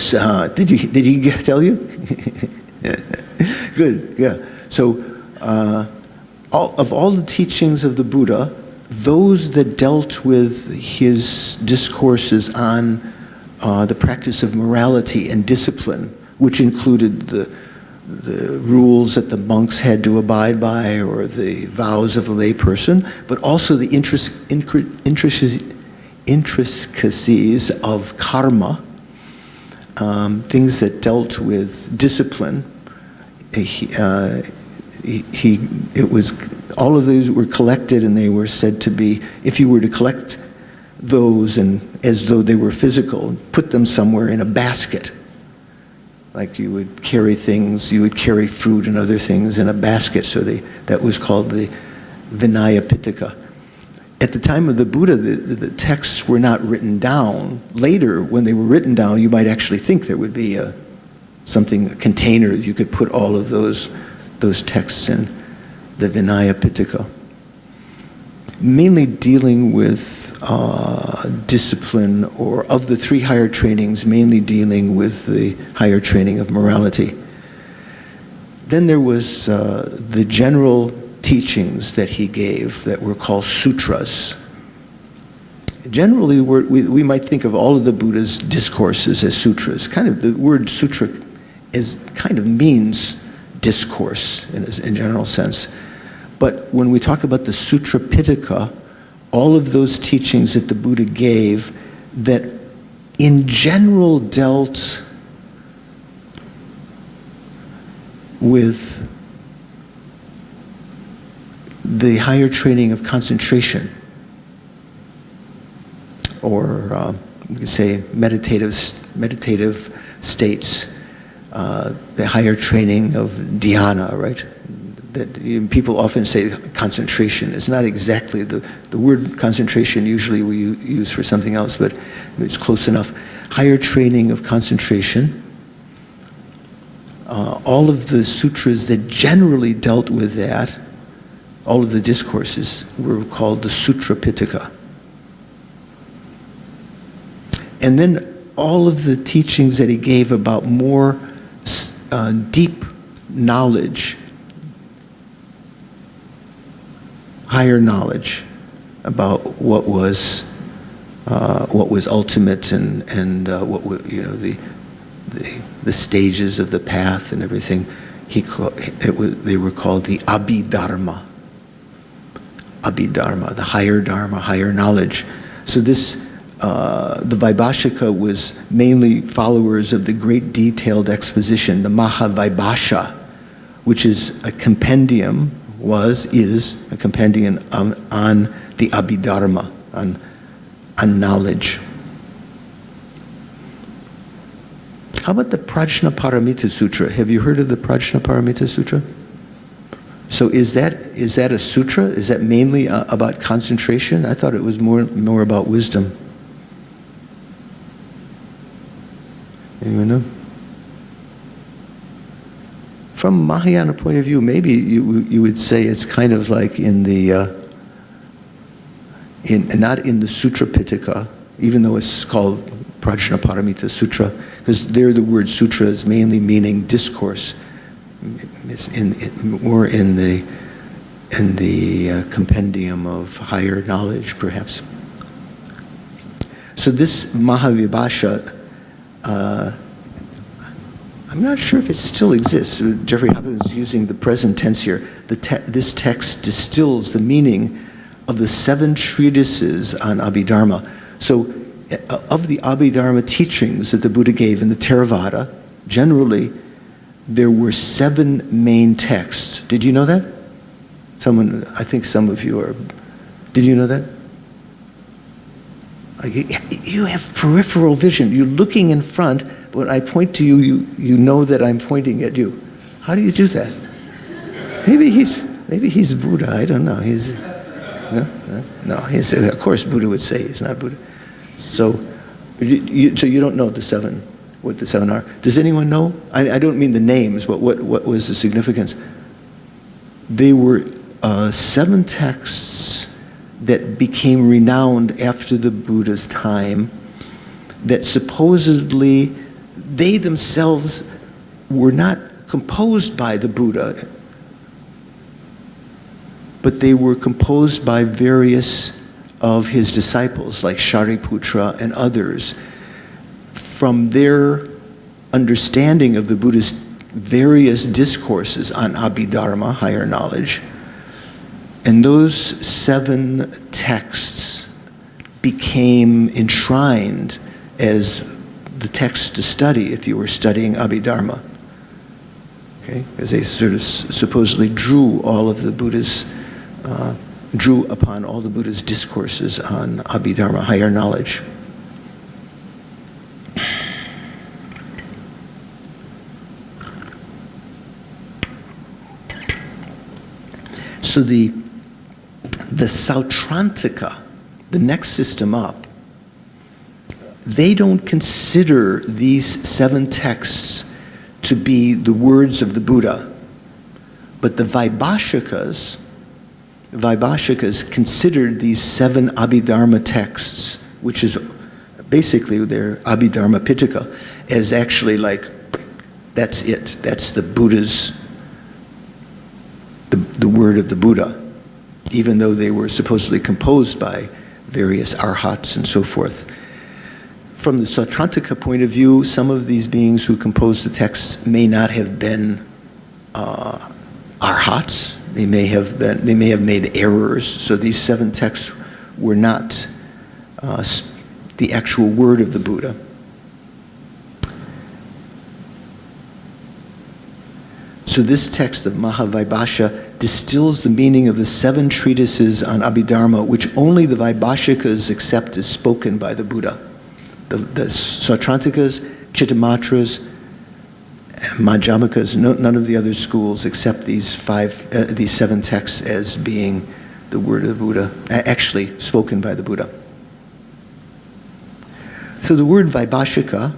did he tell you? Good, yeah. So all the teachings of the Buddha, those that dealt with his discourses on the practice of morality and discipline, which included the rules that the monks had to abide by or the vows of a layperson, but also the intricacies of karma, things that dealt with discipline. All of those were collected, and they were said to be, if you were to collect those and as though they were physical, put them somewhere in a basket, like you would carry things, you would carry fruit and other things in a basket, so that was called the Vinaya Pitaka. At the time of the Buddha, the texts were not written down. Later, when they were written down, you might actually think there would be a container you could put all of those texts in, the Vinaya Pitaka. Mainly dealing with discipline, or of the 3 higher trainings, mainly dealing with the higher training of morality. Then there was the general teachings that he gave that were called sutras. Generally, we might think of all of the Buddha's discourses as sutras. Kind of the word sutra kind of means discourse in a general sense. But when we talk about the Sutra Pitaka, all of those teachings that the Buddha gave that in general dealt with the higher training of concentration, or we could say meditative states, the higher training of dhyana, right? That people often say concentration. It's not exactly the word concentration. Usually we use for something else, but it's close enough. Higher training of concentration. All of the sutras that generally dealt with that, all of the discourses, were called the Sutra Pitaka. And then all of the teachings that he gave about more deep knowledge, higher knowledge about what was ultimate and what were, the stages of the path and everything. They were called the Abhidharma. Abhidharma, the higher dharma, higher knowledge. So this, the Vaibhashika was mainly followers of the great detailed exposition, the Mahavibhasha, which is a compendium, is a compendium on the Abhidharma, on knowledge. How about the Prajnaparamita Sutra? Have you heard of the Prajnaparamita Sutra? So is that a sutra? Is that mainly about concentration? I thought it was more about wisdom. Anyone know? From a Mahayana point of view, maybe you would say it's kind of like in the not in the Sutra Pitaka, even though it's called Prajnaparamita Sutra, because there the word sutra is mainly meaning discourse. It's more in the compendium of higher knowledge, perhaps. So this Mahavibhasha, I'm not sure if it still exists. Jeffrey Hopkins is using the present tense here. This text distills the meaning of the 7 treatises on Abhidharma. So of the Abhidharma teachings that the Buddha gave in the Theravada, generally there were 7 main texts. Did you know that? I think some of you are. Did you know that? You have peripheral vision. You're looking in front. When I point to you, you know that I'm pointing at you. How do you do that? Maybe he's Buddha. I don't know. No. Of course, Buddha would say he's not Buddha. So you don't know what the 7 are. Does anyone know? I don't mean the names, but what was the significance? They were 7 texts that became renowned after the Buddha's time, that supposedly they themselves were not composed by the Buddha, but they were composed by various of his disciples, like Shariputra and others, from their understanding of the Buddha's various discourses on Abhidharma, higher knowledge. And those 7 texts became enshrined as the text to study if you were studying Abhidharma. Okay? Because they sort of supposedly drew upon all the Buddha's discourses on Abhidharma, higher knowledge. So the Sautrantika, the next system up, they don't consider these 7 texts to be the words of the Buddha, but the Vaibhashikas considered these 7 Abhidharma texts, which is basically their Abhidharma Pitaka, as actually like, that's it. That's the Buddha's, the word of the Buddha, even though they were supposedly composed by various arhats and so forth. From the Sautrantika point of view, some of these beings who composed the texts may not have been arhats. They may have made errors. So these 7 texts were not the actual word of the Buddha. So this text of Mahavaibhasha distills the meaning of the 7 treatises on Abhidharma, which only the Vaibhashikas accept as spoken by the Buddha. The Sautrantikas, Chittamatras, Madhyamikas, none of the other schools accept these 7 texts as being the word of the Buddha, actually spoken by the Buddha. So the word Vaibhashika,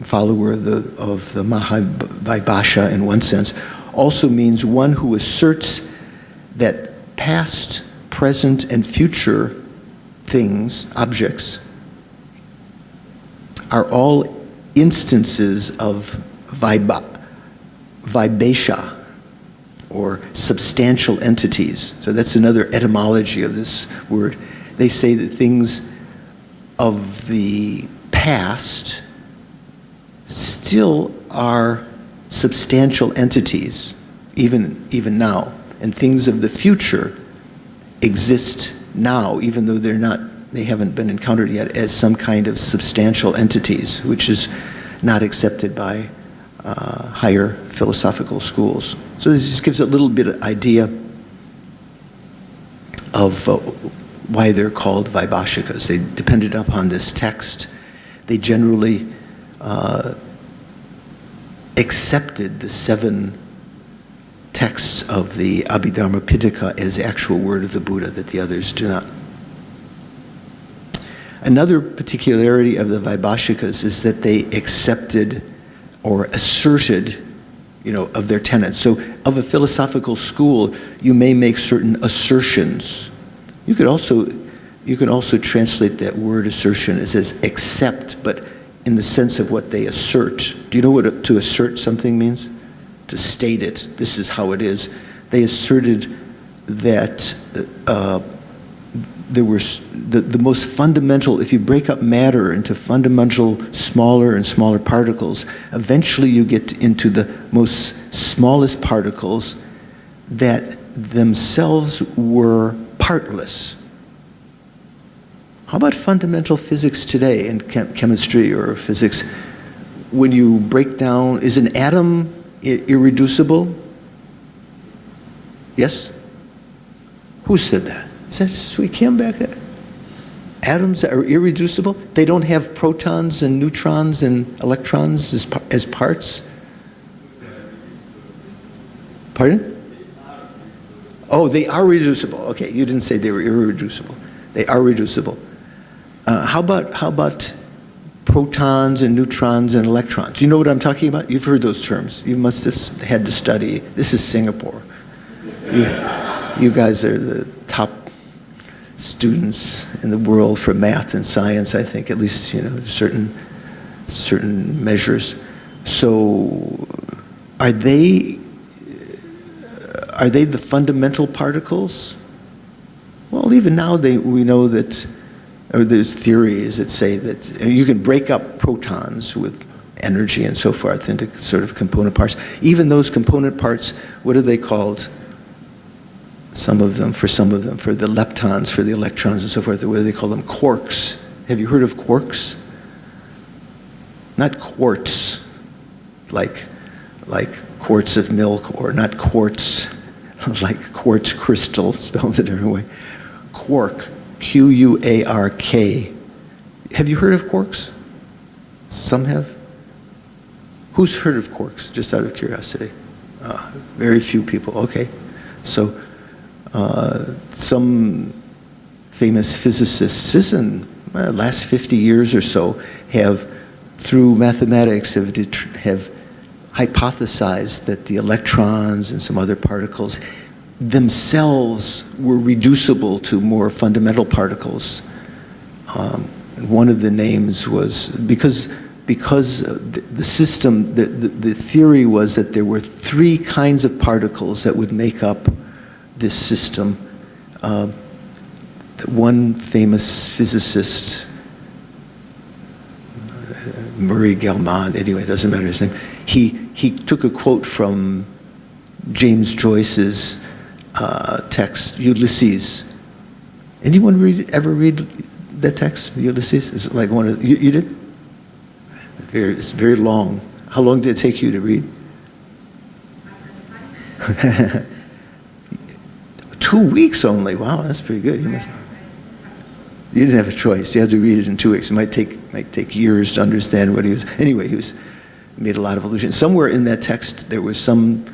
follower of the Mahavaibhasha in one sense, also means one who asserts that past, present, and future things, objects, are all instances of vibhasha, or substantial entities. So that's another etymology of this word. They say that things of the past still are substantial entities, even now. And things of the future exist now, even though they haven't been encountered yet as some kind of substantial entities, which is not accepted by higher philosophical schools. So this just gives a little bit of idea of why they're called Vaibhashikas. They depended upon this text. They generally accepted the 7 texts of the Abhidharma Pitaka as actual word of the Buddha, that the others do not. Another particularity of the Vaibhashikas is that they accepted or asserted, of their tenets. So of a philosophical school, you may make certain assertions. You could also translate that word assertion as accept, but in the sense of what they assert. Do you know what to assert something means? To state it. This is how it is. They asserted that there were the most fundamental, if you break up matter into fundamental smaller and smaller particles, eventually you get into the most smallest particles that themselves were partless. How about fundamental physics today in chemistry or physics? When you break down, is an atom irreducible? Yes? Who said that? Is that Sweet Kim back there? Atoms are irreducible? They don't have protons and neutrons and electrons as parts? Pardon? Oh, they are reducible. Okay, you didn't say they were irreducible. They are reducible. How about protons and neutrons and electrons? You know what I'm talking about? You've heard those terms. You must have had to study. This is Singapore. You guys are the top students in the world for math and science, I think, at least, certain measures. So are they the fundamental particles? Well, even now we know that, or there's theories that say that you can break up protons with energy and so forth into sort of component parts. Even those component parts, what are they called? For the leptons, for the electrons and so forth, what do they call them? Quarks. Have you heard of quarks? Not quartz, like quarts of milk, or not quartz, like quartz crystal, spelled a different way. Quark, Q-U-A-R-K. Have you heard of quarks? Some have. Who's heard of quarks, just out of curiosity? Very few people, okay. So some famous physicists in the last 50 years or so have, through mathematics, have hypothesized that the electrons and some other particles themselves were reducible to more fundamental particles. One of the names was, because the system, the theory was that there were three kinds of particles that would make up this system. One famous physicist, Murray Gell-Mann, anyway, it doesn't matter his name, he took a quote from James Joyce's text, Ulysses. Anyone ever read that text, Ulysses? Is it like one of you did? It's very long. How long did it take you to read? 2 weeks only. Wow, that's pretty good. You didn't have a choice. You had to read it in 2 weeks. It might take years to understand what he was. Anyway, he made a lot of allusions. Somewhere in that text there was some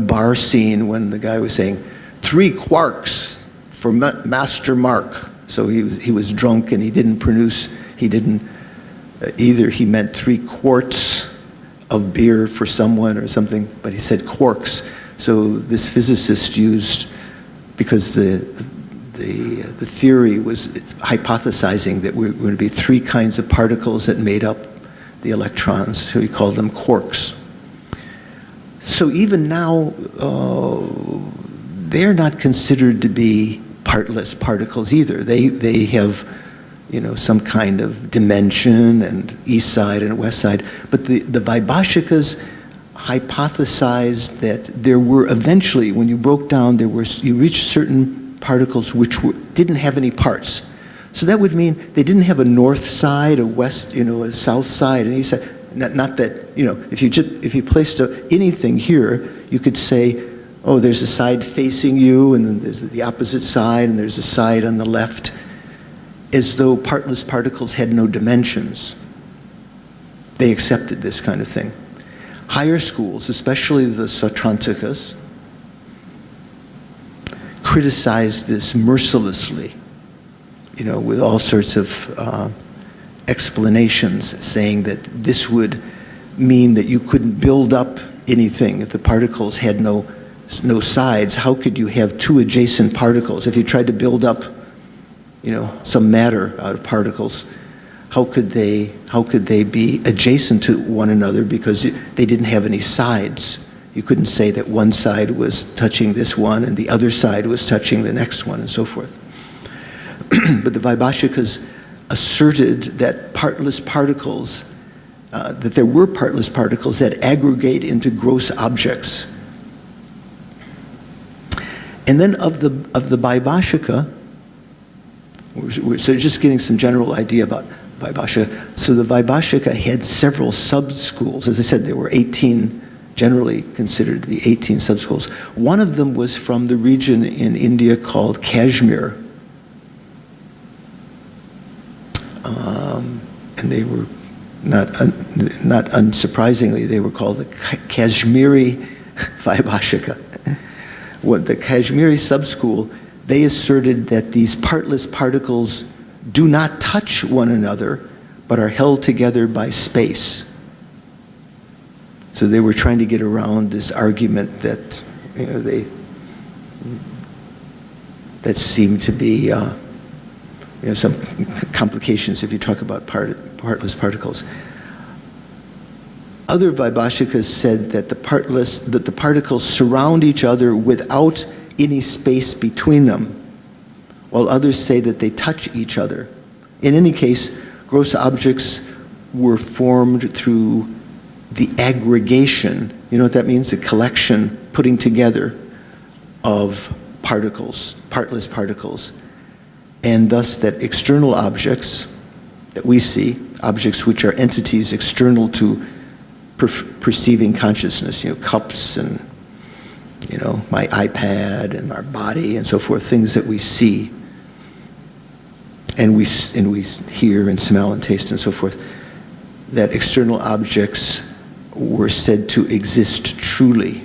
bar scene when the guy was saying 3 quarks for Master Mark. So he was drunk and he didn't either he meant 3 quarts of beer for someone or something, but he said quarks. So this physicist used, because the theory was hypothesizing that we're going to be 3 kinds of particles that made up the electrons, so he called them quarks. So even now, they're not considered to be partless particles either. They have, some kind of dimension and east side and west side. But the Vaibhashikas hypothesized that there were eventually, when you broke down, you reached certain particles which didn't have any parts. So that would mean they didn't have a north side, a west, a south side, and he said, not that, if you placed anything here, you could say, oh, there's a side facing you, and then there's the opposite side, and there's a side on the left, as though partless particles had no dimensions. They accepted this kind of thing. Higher schools, especially the Sautrantikas, criticized this mercilessly, with all sorts of explanations, saying that this would mean that you couldn't build up anything if the particles had no sides. How could you have 2 adjacent particles? If you tried to build up, some matter out of particles, how could they be adjacent to one another, because they didn't have any sides? You couldn't say that one side was touching this one and the other side was touching the next one, and so forth. But the Vaibhashikas asserted that partless particles, that there were partless particles that aggregate into gross objects. And then of the Vaibhashika, so just getting some general idea about Vaibhashika. So the Vaibhashika had several sub-schools. As I said, there were 18 generally considered to be 18 subschools. One of them was from the region in India called Kashmir. And they were, not unsurprisingly, they were called the Kashmiri Vaibhashika. What the Kashmiri subschool, they asserted that these partless particles do not touch one another, but are held together by space. So they were trying to get around this argument that, you know, that seemed to be you know, some complications if you talk about partless particles. Other Vaibhashikas said that the particles surround each other without any space between them, while others say that they touch each other. In any case, gross objects were formed through the aggregation, you know what that means? The collection, putting together of particles, partless particles. And thus that external objects that we see, objects which are entities external to perceiving consciousness, you know, cups and, you know, my iPad and our body and so forth, things that we see and we hear and smell and taste and so forth, that external objects were said to exist truly.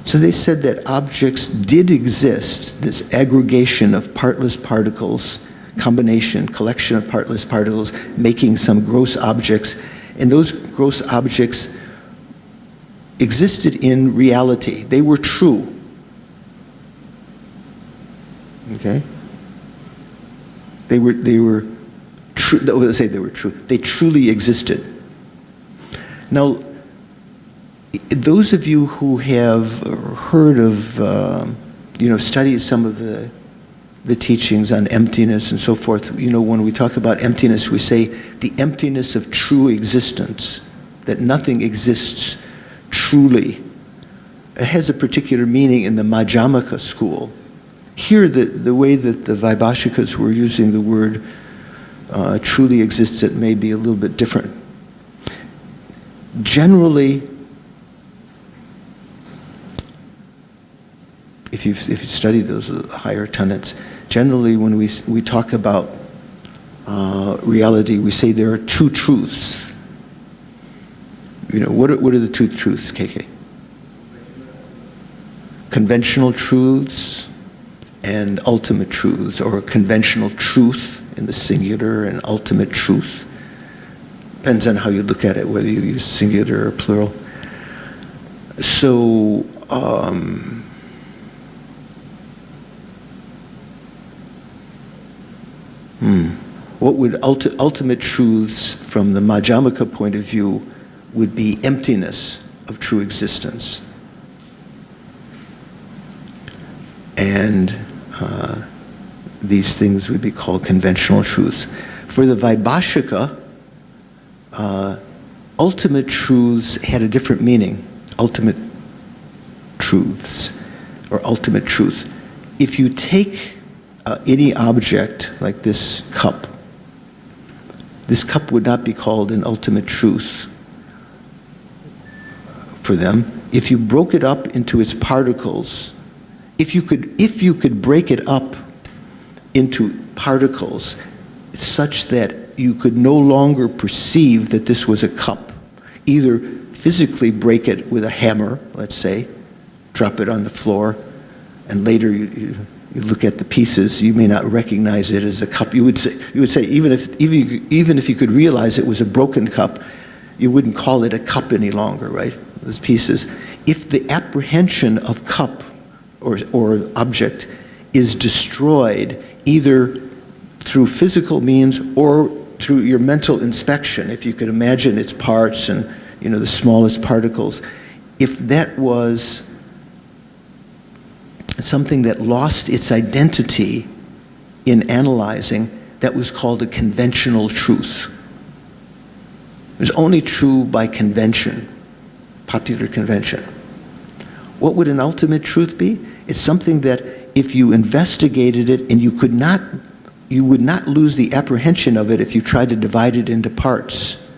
So they said that objects did exist, this aggregation of partless particles, combination, collection of partless particles, making some gross objects, and those gross objects existed in reality. They were true. Okay? They were true. Let's say they were true. They truly existed. Now, those of you who have heard of, you know, studied some of the teachings on emptiness and so forth, you know, when we talk about emptiness, we say the emptiness of true existence, that nothing exists truly. It has a particular meaning in the Madhyamaka school. Here, the way that the Vaibhashikas were using the word truly exists, it may be a little bit different. Generally, if you've studied those higher tenets, generally when we talk about reality, we say there are two truths. You know, what are the two truths, KK? Conventional truths and ultimate truths, or conventional truth in the singular and ultimate truth. Depends on how you look at it, whether you use singular or plural. So, what would ultimate truths from the Madhyamaka point of view would be emptiness of true existence. And these things would be called conventional truths. For the Vaibhashika, ultimate truths had a different meaning. Ultimate truths, or ultimate truth. If you take any object like this cup would not be called an ultimate truth for them. If you broke it up into its particles, if you could break it up into particles such that you could no longer perceive that this was a cup, either physically break it with a hammer, let's say, drop it on the floor, and later you look at the pieces, you may not recognize it as a cup. You would say even if you could realize it was a broken cup, you wouldn't call it a cup any longer, right? Those pieces. If the apprehension of cup or object is destroyed either through physical means or through your mental inspection, if you could imagine its parts and, you know, the smallest particles, if that was something that lost its identity in analyzing, that was called a conventional truth. It was only true by convention, popular convention. What would an ultimate truth be? It's something that if you investigated it, and you would not lose the apprehension of it if you tried to divide it into parts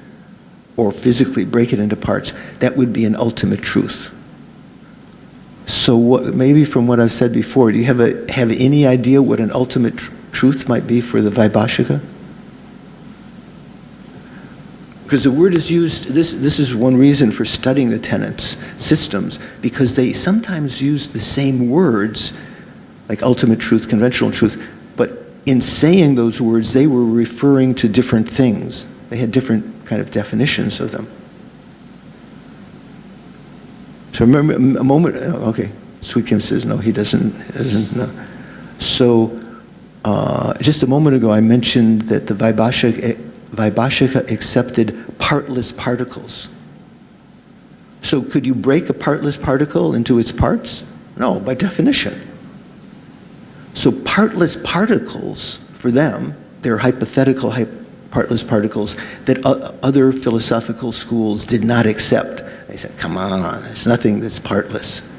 or physically break it into parts, that would be an ultimate truth. So maybe from what I've said before, do you have any idea what an ultimate truth might be for the Vaibhashika? Because the word is used, this is one reason for studying the tenets systems, because they sometimes use the same words, like ultimate truth, conventional truth, but in saying those words, they were referring to different things. They had different kind of definitions of them. So remember a moment, okay, Sweet Kim says no, he doesn't know. So just a moment ago I mentioned that the Vaibhashika accepted partless particles. So could you break a partless particle into its parts? No, by definition. So partless particles, for them, they're hypothetical partless particles that other philosophical schools did not accept. They said, come on, there's nothing that's partless.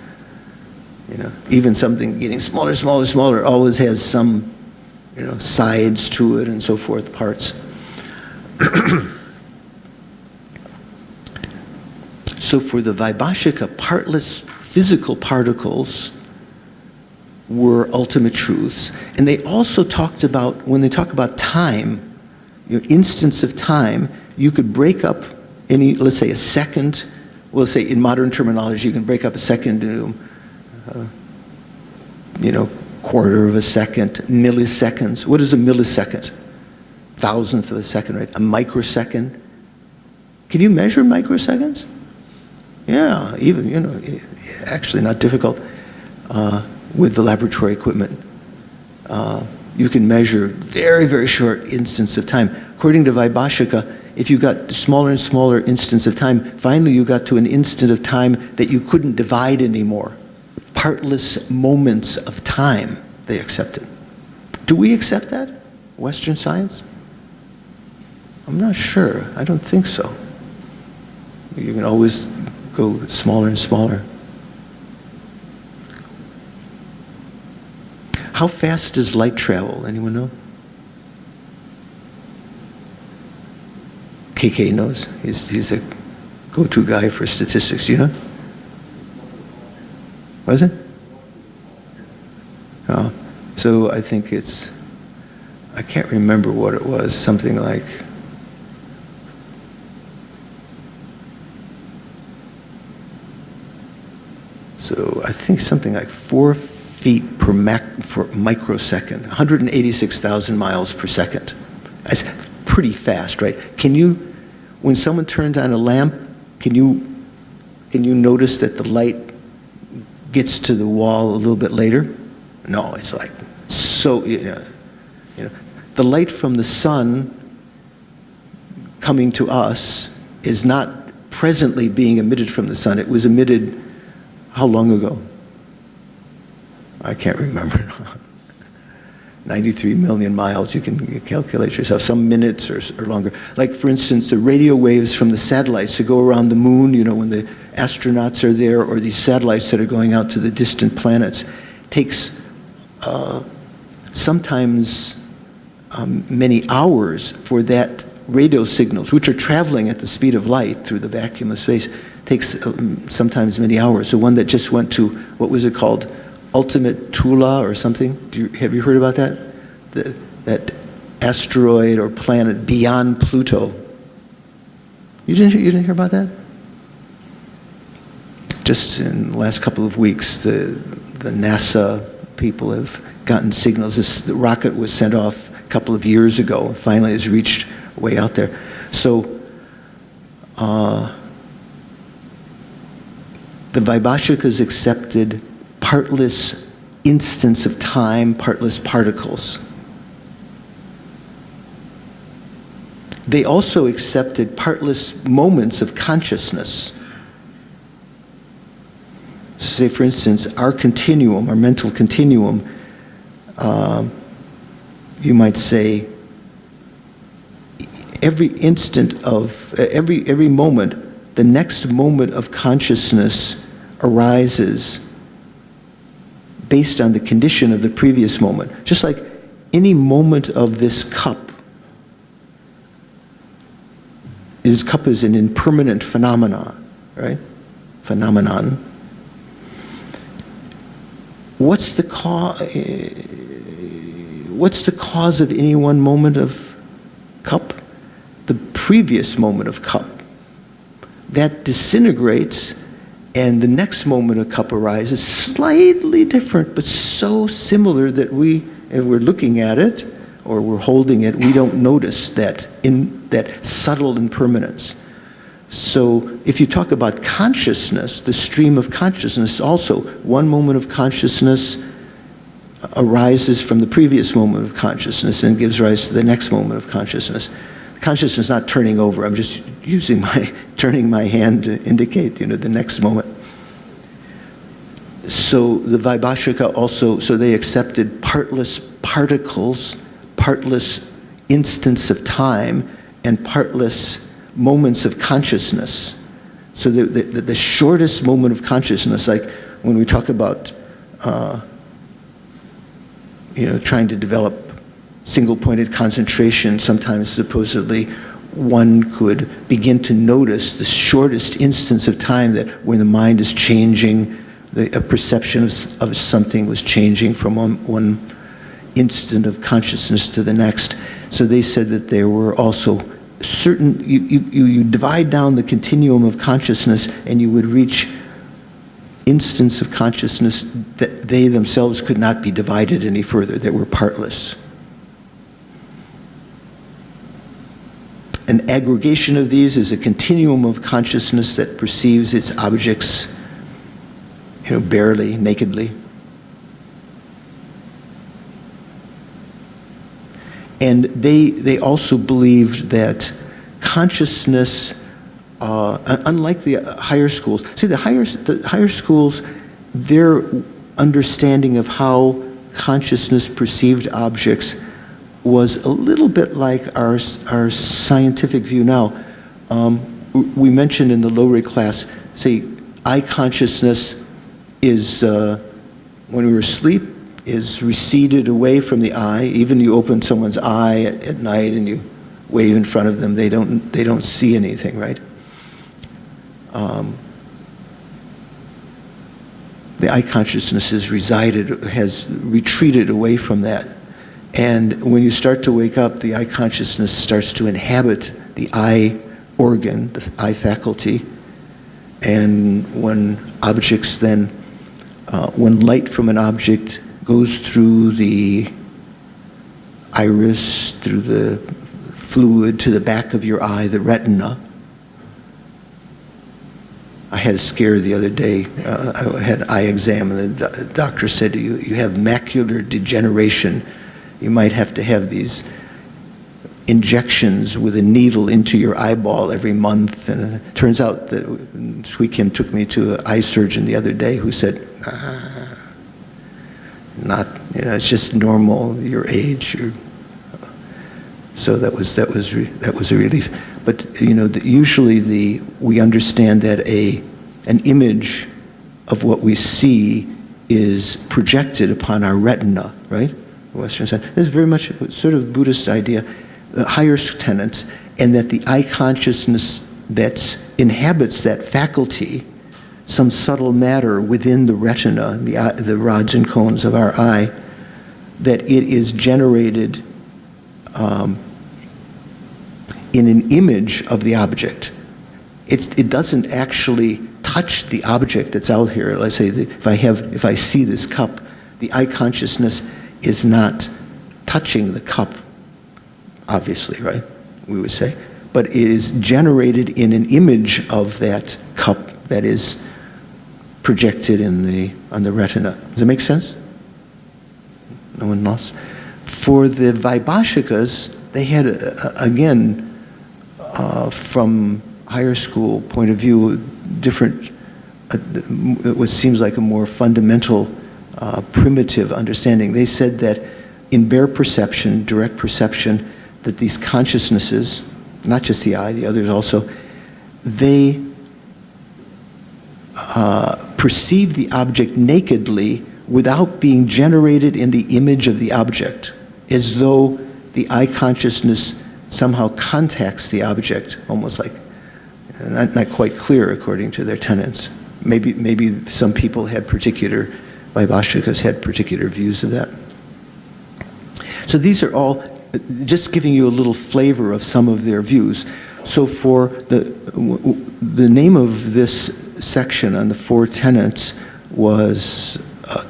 You know, even something getting smaller, smaller, smaller always has some, you know, sides to it and so forth, parts. So for the Vaibhashika, partless physical particles were ultimate truths. And they also talked about, when they talk about time, your instance of time, you could break up any, let's say a second, well, let's say in modern terminology, you can break up a second into, you know, quarter of a second, milliseconds. What is a millisecond? Thousandth of a second, right? A microsecond. Can you measure microseconds? Yeah, even, you know, actually not difficult with the laboratory equipment. You can measure very, very short instance of time. According to Vaibhashika, if you got smaller and smaller instance of time, finally you got to an instant of time that you couldn't divide anymore. Partless moments of time, they accepted. Do we accept that? Western science? I'm not sure. I don't think so. You can always go smaller and smaller. How fast does light travel? Anyone know? KK knows. He's a go-to guy for statistics. You know? Was it? Oh, so I think it's, I can't remember what it was, something like, so I think something like 4 feet per microsecond, 186,000 miles per second. That's pretty fast, right? Can you, when someone turns on a lamp, can you notice that the light gets to the wall a little bit later? No, it's like so, you know, the light from the sun coming to us is not presently being emitted from the sun. It was emitted how long ago? I can't remember. 93 million miles, you can calculate yourself, some minutes or longer. Like for instance, the radio waves from the satellites that go around the moon, you know, when the astronauts are there, or these satellites that are going out to the distant planets, takes sometimes many hours for that radio signals, which are traveling at the speed of light through the vacuum of space, takes sometimes many hours. The one that just went to, what was it called? Ultimate Tula or something? Have you heard about that? That asteroid or planet beyond Pluto. You didn't hear about that? Just in the last couple of weeks, the NASA people have gotten signals. The rocket was sent off a couple of years ago. Finally, has reached way out there. So the Vaibhashikas accepted partless instance of time, partless particles. They also accepted partless moments of consciousness. Say, for instance, our continuum, our mental continuum, you might say, every instant of, every moment, the next moment of consciousness arises based on the condition of the previous moment. Just like any moment of this cup cup is an impermanent phenomenon, right? Phenomenon. What's the cause of any one moment of cup? The previous moment of cup. That disintegrates, and the next moment of cup arises, slightly different, but so similar that if we're looking at it, or we're holding it, we don't notice that subtle impermanence. So if you talk about consciousness, the stream of consciousness, also one moment of consciousness arises from the previous moment of consciousness and gives rise to the next moment of consciousness. Consciousness is not turning over. I'm just turning my hand to indicate, the next moment. So the Vaibhashika also, so they accepted partless particles, partless instants of time, and partless moments of consciousness. So the shortest moment of consciousness, like when we talk about, trying to develop single-pointed concentration, sometimes supposedly one could begin to notice the shortest instance of time that when the mind is changing, a perception of something was changing from one instant of consciousness to the next. So they said that there were also certain, you divide down the continuum of consciousness and you would reach instants of consciousness that they themselves could not be divided any further, that were partless. An aggregation of these is a continuum of consciousness that perceives its objects, barely, nakedly. And they also believed that consciousness, unlike the higher schools, see the higher schools, their understanding of how consciousness perceived objects was a little bit like our scientific view now. We mentioned in the low-ray class, say, eye consciousness is, when we're asleep, is receded away from the eye. Even you open someone's eye at night and you wave in front of them, they don't see anything, right? The eye consciousness has retreated away from that. And when you start to wake up, the eye consciousness starts to inhabit the eye organ, the eye faculty. And when objects then, when light from an object goes through the iris, through the fluid to the back of your eye, the retina. I had a scare the other day. I had an eye exam, and the doctor said to you have macular degeneration. You might have to have these injections with a needle into your eyeball every month. And it turns out that Sui Kim took me to an eye surgeon the other day who said, not, it's just normal, your age. So that was a relief. But usually we understand that an image of what we see is projected upon our retina, right? Western side. This is very much sort of Buddhist idea, the higher tenets, and that the eye consciousness that inhabits that faculty, some subtle matter within the retina, the rods and cones of our eye, that it is generated in an image of the object. It doesn't actually touch the object that's out here. Let's say that if I see this cup, the eye consciousness is not touching the cup, obviously, right? We would say, but it is generated in an image of that cup that is projected on the retina. Does it make sense? No one lost? For the Vaibhashikas, they had, again, from higher school point of view, different, what seems like a more fundamental, primitive understanding. They said that in bare perception, direct perception, that these consciousnesses, not just the eye, the others also, they perceive the object nakedly without being generated in the image of the object, as though the eye consciousness somehow contacts the object, almost like, not quite clear according to their tenets. Maybe some people had particular, Vaibhashikas had particular views of that. So these are all just giving you a little flavor of some of their views. So for the name of this section on the four tenets was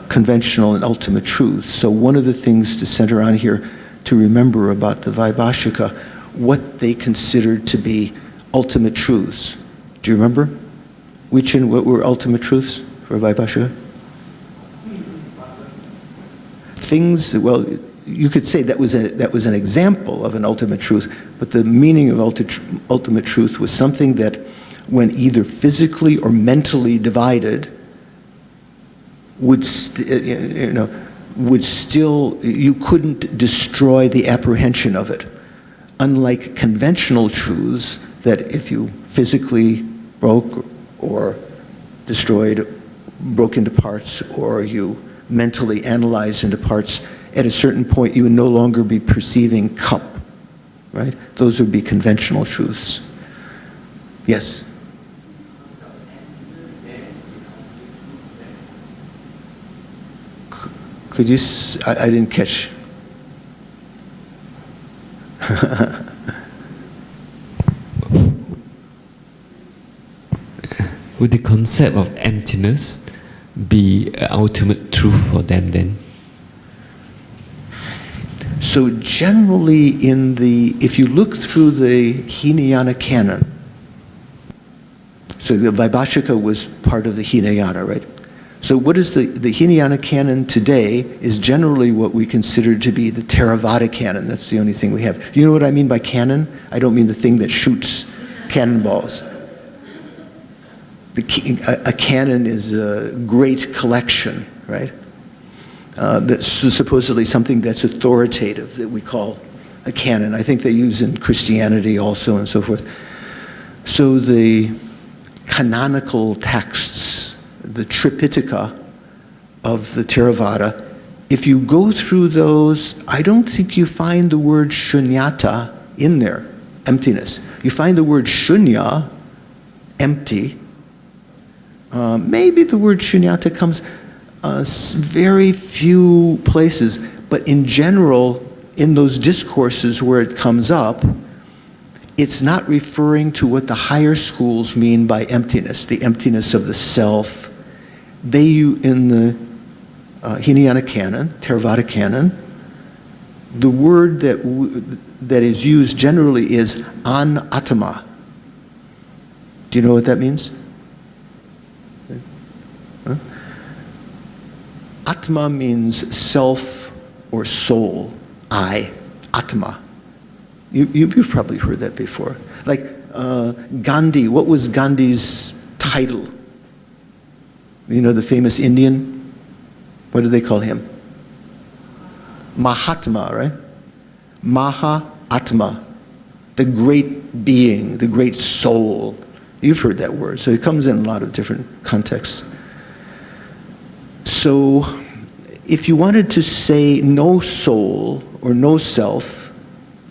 conventional and ultimate truth. So one of the things to center on here to remember about the Vaibhashika, what they considered to be ultimate truths. Do you remember? What were ultimate truths for Vaibhashika? Things, well, you could say that was an example of an ultimate truth, but the meaning of ultimate truth was something that when either physically or mentally divided would still, you couldn't destroy the apprehension of it. Unlike conventional truths that if you physically broke or destroyed, broke into parts, or you mentally analyzed into parts, at a certain point you would no longer be perceiving cup, right? Those would be conventional truths. Yes? Could you, I didn't catch.
Would the concept of emptiness be an ultimate truth for them then?
So generally if you look through the Hinayana canon, so the Vaibhashika was part of the Hinayana, right? So what is the Hinayana canon today is generally what we consider to be the Theravada canon. That's the only thing we have. Do you know what I mean by canon? I don't mean the thing that shoots cannonballs. A canon is a great collection, right? That's supposedly something that's authoritative that we call a canon. I think they use in Christianity also and so forth. So the canonical texts, the Tripitaka of the Theravada, if you go through those, I don't think you find the word shunyata in there, emptiness. You find the word shunya, empty. Maybe the word shunyata comes very few places, but in general, in those discourses where it comes up, it's not referring to what the higher schools mean by emptiness, the emptiness of the self. In the Hinayana canon, Theravada canon, the word that is used generally is anatma. Do you know what that means? Huh? Atma means self or soul, I, Atma. You've probably heard that before. Like Gandhi, what was Gandhi's title? You know, the famous Indian? What do they call him? Mahatma, right? Maha-Atma, the great being, the great soul. You've heard that word, so it comes in a lot of different contexts. So, if you wanted to say no soul or no self,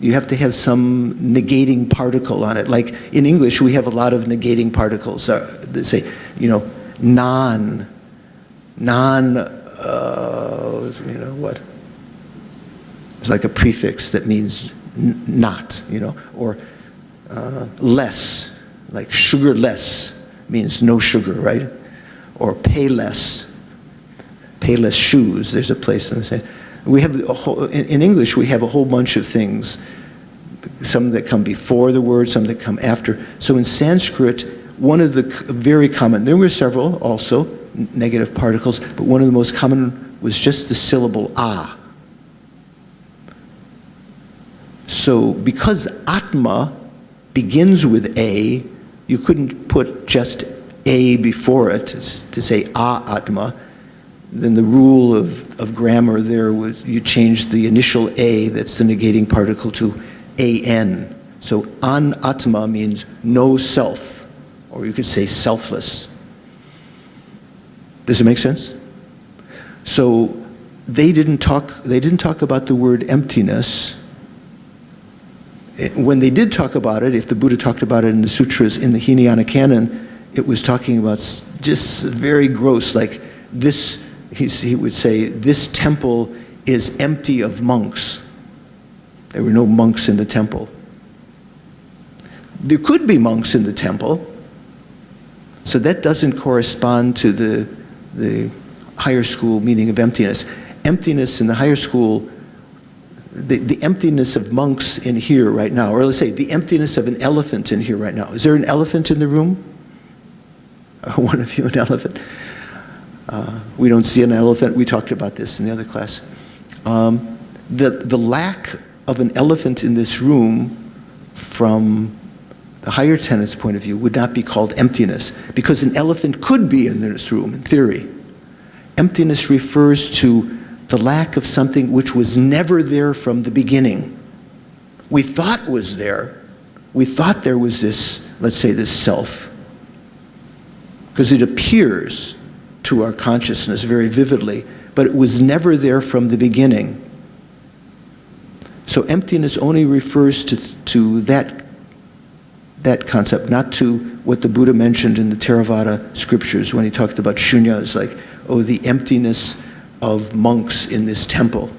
you have to have some negating particle on it. Like in English, we have a lot of negating particles that say, you know, what? It's like a prefix that means not, you know, or less, like sugarless means no sugar, right? Or payless shoes. There's a place in the we have in English we have a whole bunch of things, some that come before the word, some that come after. So in Sanskrit, one of the very common, there were several also negative particles, but one of the most common was just the syllable a. So because Atma begins with a, you couldn't put just a before it to say Atma. Then the rule of grammar there was you change the initial a, that's the negating particle, to an. So anatma means no self, or you could say selfless. Does it make sense? So they didn't talk about the word emptiness when they did talk about it, if the Buddha talked about it in the sutras, in the Hinayana canon, it was talking about just very gross, like this, he would say, this temple is empty of monks. There were no monks in the temple. There could be monks in the temple, so that doesn't correspond to the higher school meaning of emptiness. Emptiness in the higher school, the emptiness of monks in here right now, or let's say the emptiness of an elephant in here right now. Is there an elephant in the room? One of you an elephant? We don't see an elephant. We talked about this in the other class. The lack of an elephant in this room from the higher tenet's point of view would not be called emptiness, because an elephant could be in this room in theory. Emptiness refers to the lack of something which was never there from the beginning. We thought was there. We thought there was this, let's say, this self, because it appears to our consciousness very vividly, but it was never there from the beginning. So emptiness only refers to that concept, not to what the Buddha mentioned in the Theravada scriptures when he talked about shunya, as like, oh, the emptiness of monks in this temple.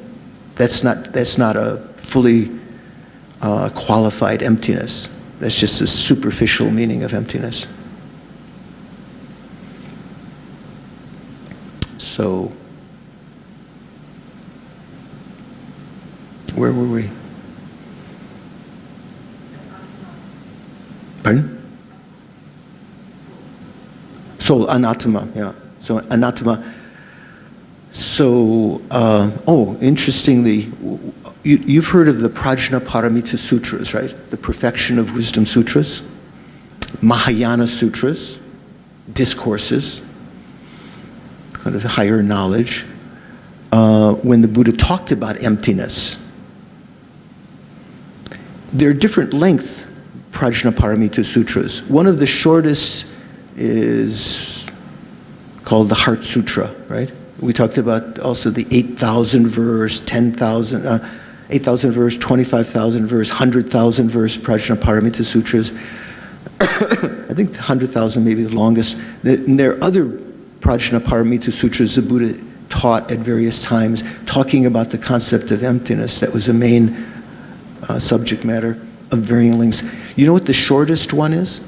That's not a fully qualified emptiness. That's just a superficial meaning of emptiness. So, where were we? Pardon? So, anattama, yeah. So, anattama. So, interestingly, you've heard of the Prajnaparamita Sutras, right? The Perfection of Wisdom Sutras, Mahayana Sutras, discourses, kind of higher knowledge. When the Buddha talked about emptiness, there are different length Prajnaparamita Sutras. One of the shortest is called the Heart Sutra, right? We talked about also the 8,000 verse, 10,000, 8,000 verse, 25,000 verse, 100,000 verse Prajnaparamita Sutras. I think 100,000 may be the longest. And there are other Prajnaparamita Sutras the Buddha taught at various times, talking about the concept of emptiness. That was the main subject matter of varying lengths. You know what the shortest one is?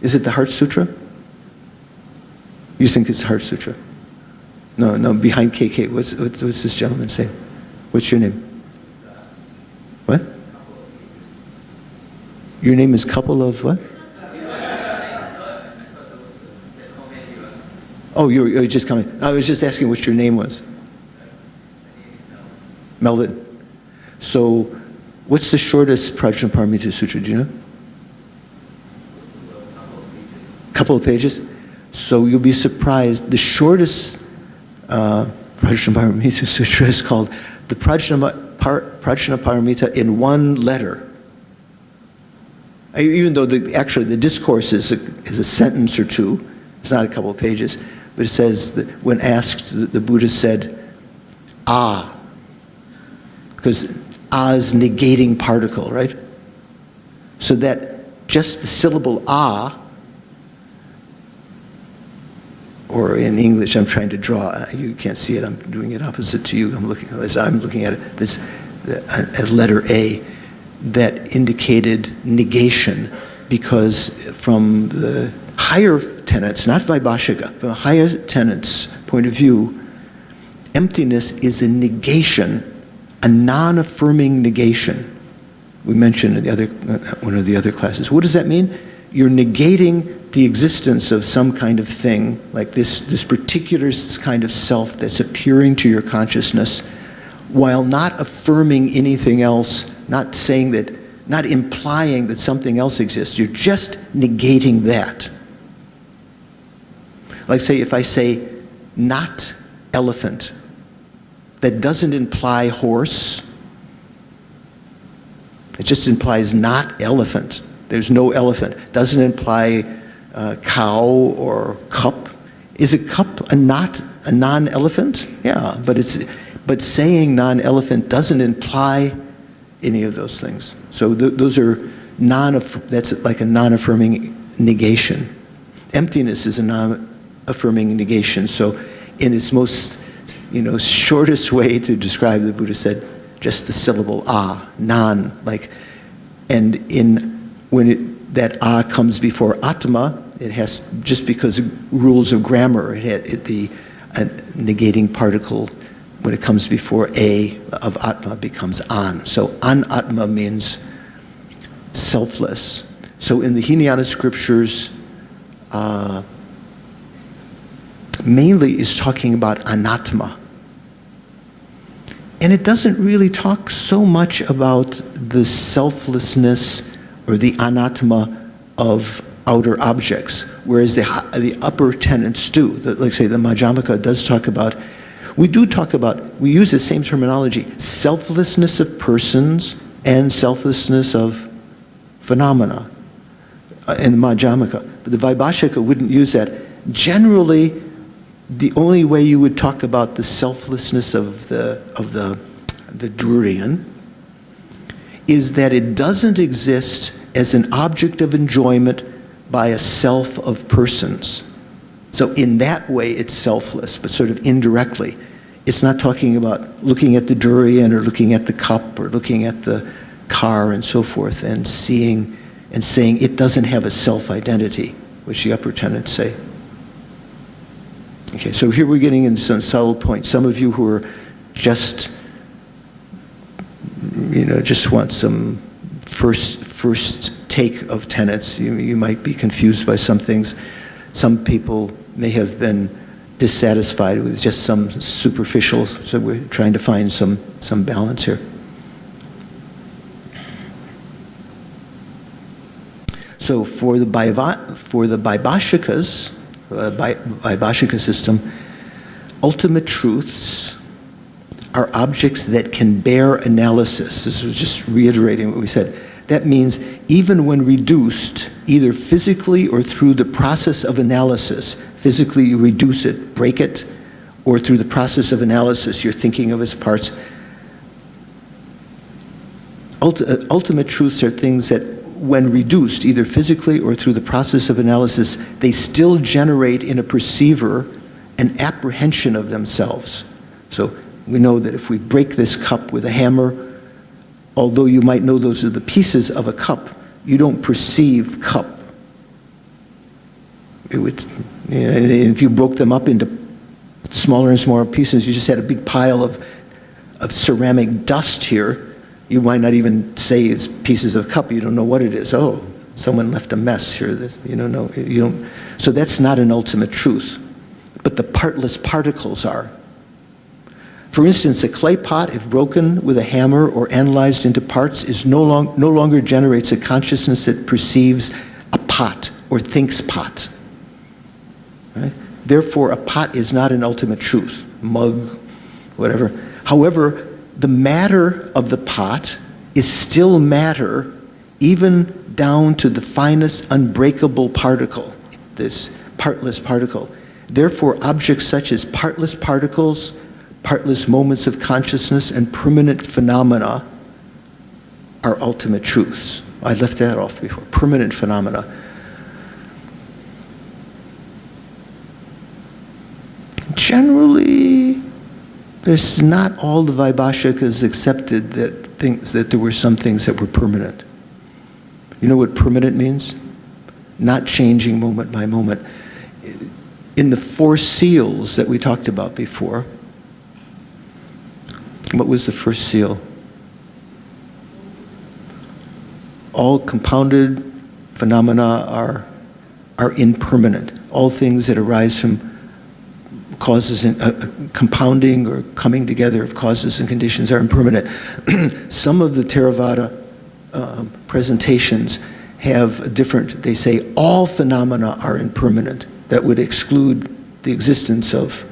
Is it the Heart Sutra? You think it's the Heart Sutra? No, behind KK. What's this gentleman say? What's your name? What? Your name is couple of what? Oh, you're just coming. I was just asking what your name was. Melvin. So, what's the shortest Prajnaparamita Sutra? Do you know? Couple of pages. So you'll be surprised. The shortest Prajnaparamita Sutra is called the Prajnaparamita in one letter. Even though actually the discourse is a sentence or two, it's not a couple of pages, but it says that when asked, the Buddha said, ah, because ah is negating particle, right? So that just the syllable ah, or in English, I'm trying to draw. You can't see it. I'm doing it opposite to you. I'm looking at it. There's a letter A that indicated negation, because from the higher tenets, not Vaibhashika, from a higher tenets point of view, emptiness is a negation, a non-affirming negation. We mentioned in one of the other classes. What does that mean? You're negating the existence of some kind of thing, like this particular kind of self that's appearing to your consciousness, while not affirming anything else, not saying that, not implying that something else exists. You're just negating that. Like say, if I say, not elephant, that doesn't imply horse. It just implies not elephant. There's no elephant. Doesn't imply cow or cup. Is a cup a non-elephant? Yeah, but saying non-elephant doesn't imply any of those things. So those are that's like a non-affirming negation. Emptiness is a non-affirming negation. So in its most, shortest way to describe, the Buddha said, just the syllable non, and when that comes before Atma, it has, just because of rules of grammar, the negating particle, when it comes before A of Atma, becomes An. So An-Atma means selfless. So in the Hinayana scriptures, mainly is talking about anatma. And it doesn't really talk so much about the selflessness or the anatma of outer objects, whereas the upper tenets do. Like say the Madhyamaka does talk about, we use the same terminology, selflessness of persons and selflessness of phenomena in the Madhyamaka. But the Vaibhashika wouldn't use that. Generally, the only way you would talk about the selflessness of the Durian is that it doesn't exist as an object of enjoyment by a self of persons. So in that way, it's selfless, but sort of indirectly. It's not talking about looking at the durian or looking at the cup or looking at the car and so forth and seeing and saying it doesn't have a self-identity, which the upper tenets say. Okay, so here we're getting into some subtle points. Some of you who are just want some first take of tenets, you might be confused by some things. Some people may have been dissatisfied with just some superficial, so we're trying to find some balance here. So for the Vaibhashikas, Vaibhashika system, ultimate truths are objects that can bear analysis. This is just reiterating what we said. That means even when reduced, either physically or through the process of analysis, physically you reduce it, break it, or through the process of analysis, you're thinking of its parts. Ultimate truths are things that, when reduced, either physically or through the process of analysis, they still generate in a perceiver an apprehension of themselves. So we know that if we break this cup with a hammer, although you might know those are the pieces of a cup, you don't perceive cup. It would, if you broke them up into smaller and smaller pieces, you just had a big pile of ceramic dust here. You might not even say it's pieces of cup. You don't know what it is. Oh, someone left a mess here. You don't know. You don't. So that's not an ultimate truth. But the partless particles are. For instance, a clay pot, if broken with a hammer or analyzed into parts, no longer generates a consciousness that perceives a pot or thinks pot. Right? Therefore, a pot is not an ultimate truth. Mug, whatever. However, the matter of the pot is still matter, even down to the finest unbreakable particle, this partless particle. Therefore, objects such as partless particles, partless moments of consciousness, and permanent phenomena are ultimate truths. I left that off before. Permanent phenomena. Generally, there's not all the Vaibhashikas accepted that there were some things that were permanent. You know what permanent means? Not changing moment by moment. In the 4 seals that we talked about before, what was the first seal? All compounded phenomena are impermanent. All things that arise from causes and compounding or coming together of causes and conditions are impermanent. Some of the Theravada presentations have different, they say all phenomena are impermanent. That would exclude the existence of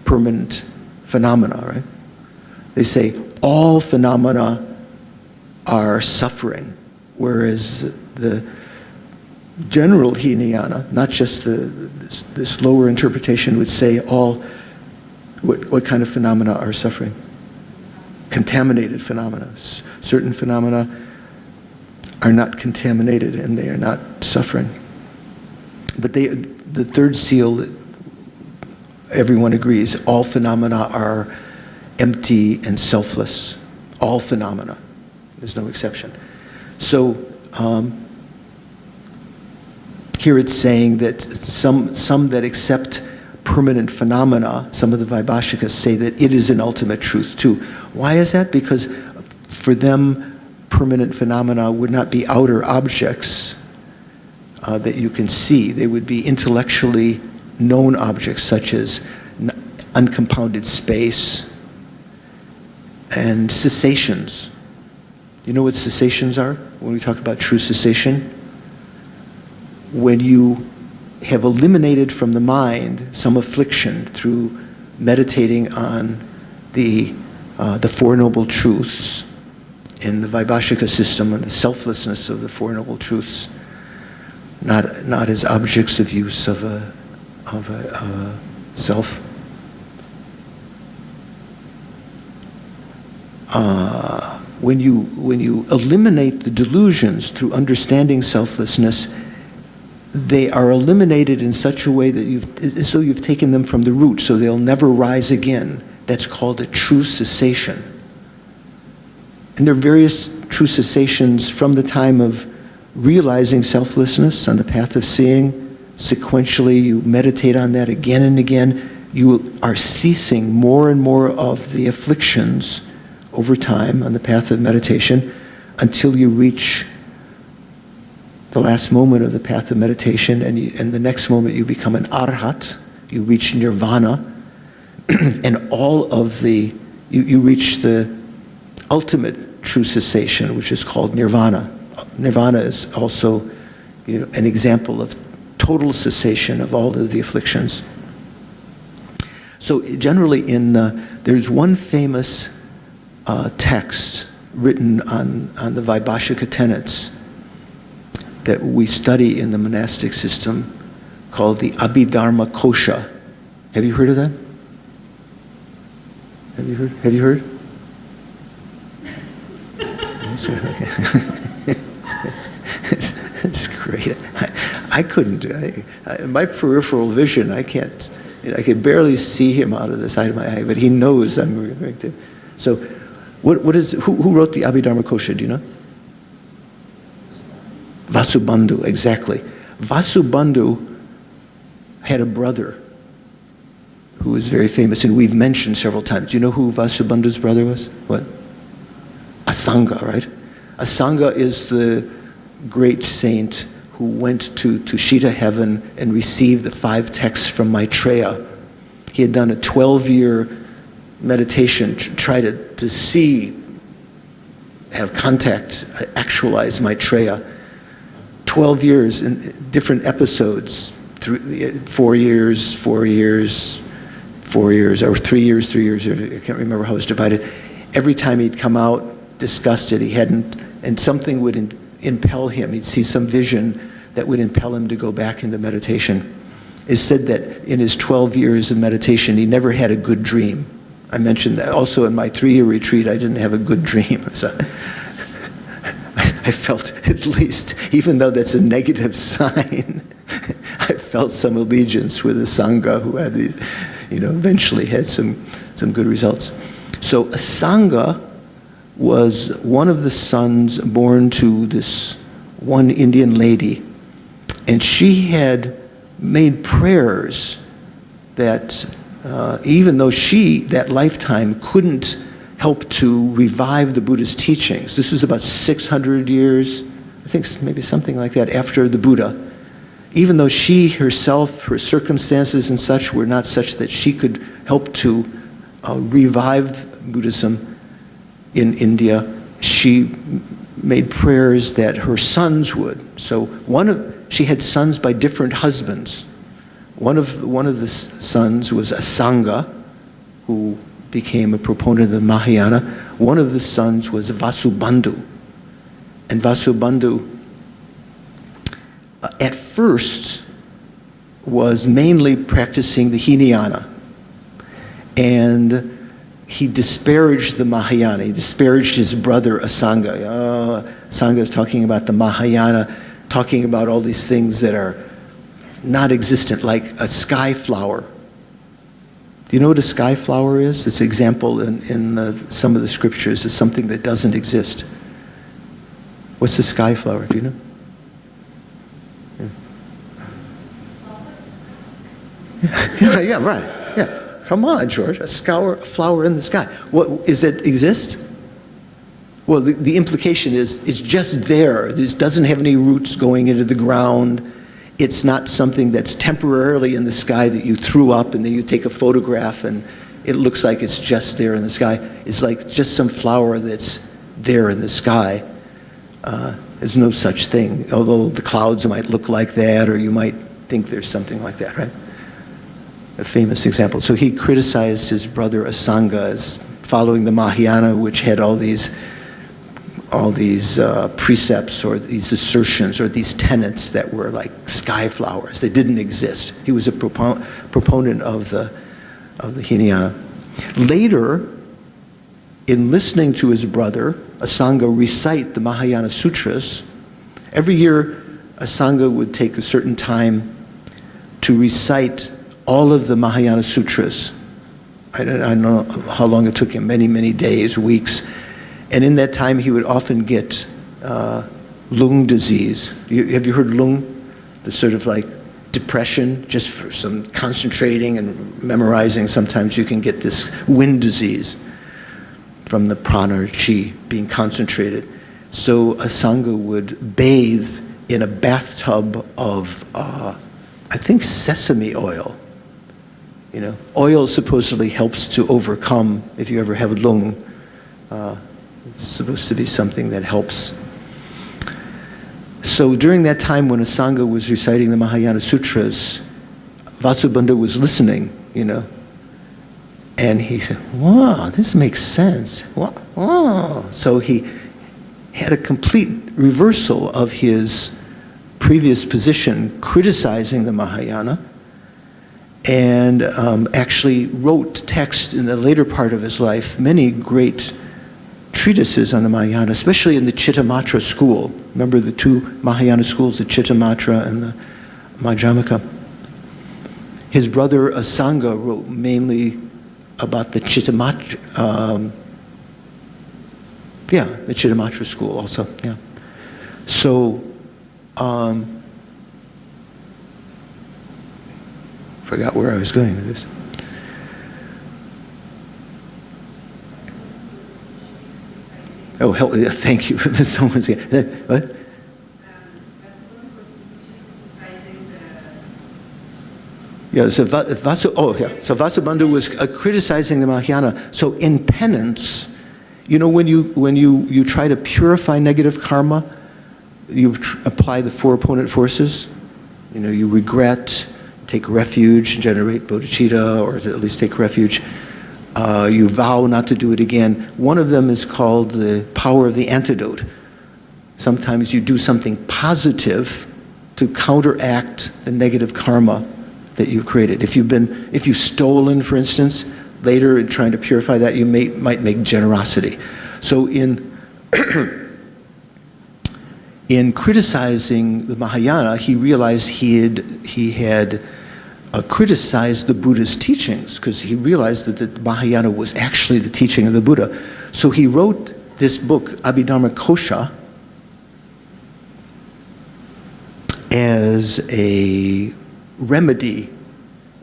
permanent phenomena, right? They say all phenomena are suffering, whereas the general Hinayana, not just this lower interpretation, would say all, what kind of phenomena are suffering? contaminated phenomena. Certain phenomena are not contaminated and they are not suffering. But the third seal, everyone agrees, all phenomena are empty and selfless. All phenomena. There's no exception. So here it's saying that some that accept permanent phenomena, some of the Vaibhashikas say that it is an ultimate truth too. Why is that? Because for them, permanent phenomena would not be outer objects that you can see. They would be intellectually known objects such as uncompounded space and cessations. You know what cessations are when we talk about true cessation? When you have eliminated from the mind some affliction through meditating on the Four Noble Truths in the Vaibhashika system and the selflessness of the Four Noble Truths, not as objects of use of a self. When you eliminate the delusions through understanding selflessness, they are eliminated in such a way that you've taken them from the root, so they'll never rise again. That's called a true cessation. And there are various true cessations from the time of realizing selflessness on the path of seeing. Sequentially, you meditate on that again and again. You are ceasing more and more of the afflictions over time on the path of meditation until you reach the last moment of the path of meditation, and the next moment you become an arhat, you reach nirvana, and all of you reach the ultimate true cessation, which is called nirvana. Nirvana is also an example of total cessation of all of the afflictions. So generally there's one famous text written on the Vaibhashika tenets that we study in the monastic system called the Epidermic Osha. Have you heard of that? Have you heard? It's great. I couldn't do it. My peripheral vision, I can't, I could barely see him out of the side of my eye, but he knows I'm referring to. So who wrote the Epidermic Osha, do you know? Vasubandhu, exactly. Vasubandhu had a brother who was very famous, and we've mentioned several times. Do you know who Vasubandhu's brother was? What? Asanga, right? Asanga is the great saint who went to Tushita heaven and received the 5 texts from Maitreya. He had done a 12-year meditation to try to see, have contact, actualize Maitreya. 12 years in different episodes, 4 years, 4 years, 4 years, or 3 years, 3 years, I can't remember how it was divided. Every time he'd come out disgusted, and something would impel him. He'd see some vision that would impel him to go back into meditation. It's said that in his 12 years of meditation, he never had a good dream. I mentioned that also in my 3-year retreat, I didn't have a good dream. So I felt, at least, even though that's a negative sign, I felt some allegiance with the Sangha who had these, eventually had some good results. So Asanga was one of the sons born to this one Indian lady, and she had made prayers that even though she, that lifetime, couldn't help to revive the Buddhist teachings. This was about 600 years, I think maybe something like that, after the Buddha. Even though she herself, her circumstances and such were not such that she could help to revive Buddhism in India, she made prayers that her sons would. So she had sons by different husbands. One of the sons was Asanga, who became a proponent of the Mahayana. One of the sons was Vasubandhu. And Vasubandhu, at first, was mainly practicing the Hinayana. And he disparaged the Mahayana. He disparaged his brother Asanga. Asanga is talking about the Mahayana, talking about all these things that are not existent, like a sky flower. Do you know what a sky flower is? It's an example in some of the scriptures. It's something that doesn't exist. What's the sky flower? Do you know? Yeah, right. Yeah. Come on, George. A flower in the sky. What is it exist? Well, the implication is it's just there. It doesn't have any roots going into the ground. It's not something that's temporarily in the sky that you threw up and then you take a photograph and it looks like it's just there in the sky. It's like just some flower that's there in the sky. There's no such thing, although the clouds might look like that, or you might think there's something like that, right? A famous example. So he criticized his brother Asanga as following the Mahayana, which had all these precepts or these assertions or these tenets that were like sky flowers. They didn't exist. He was a proponent of the Hinayana. Later, in listening to his brother Asanga recite the Mahayana Sutras, every year Asanga would take a certain time to recite all of the Mahayana Sutras. I don't know how long it took him, many days, weeks. And in that time, he would often get lung disease. Have you heard lung? The sort of like depression, just for some concentrating and memorizing. Sometimes you can get this wind disease from the prana or chi being concentrated. So Asanga would bathe in a bathtub of, I think, sesame oil. You know, oil supposedly helps to overcome, if you ever have lung, it's supposed to be something that helps. So during that time when Asanga was reciting the Mahayana Sutras, Vasubandhu was listening, you know, and he said, wow, this makes sense. Wow. So he had a complete reversal of his previous position criticizing the Mahayana, and actually wrote text in the later part of his life, many great treatises on the Mahayana, especially in the Chittamatra school. Remember the two Mahayana schools, the Chittamatra and the Madhyamaka? His brother Asanga wrote mainly about the Chittamatra, the Chittamatra school also, yeah. So, forgot where I was going with this. Oh, thank you. Someone's here. What? Yeah, so Vasubandhu was criticizing the Mahayana. So in penance, you know, when you try to purify negative karma, you apply the four opponent forces. You know, you regret, take refuge, generate bodhicitta, or at least take refuge. You vow not to do it again. One of them is called the power of the antidote. Sometimes you do something positive to counteract the negative karma that you've created. If you've stolen, for instance, later in trying to purify that, you might make generosity. So in criticizing the Mahayana, he realized he had criticized the Buddha's teachings, because he realized that the Mahayana was actually the teaching of the Buddha. So he wrote this book, Epidermic Osha, as a remedy,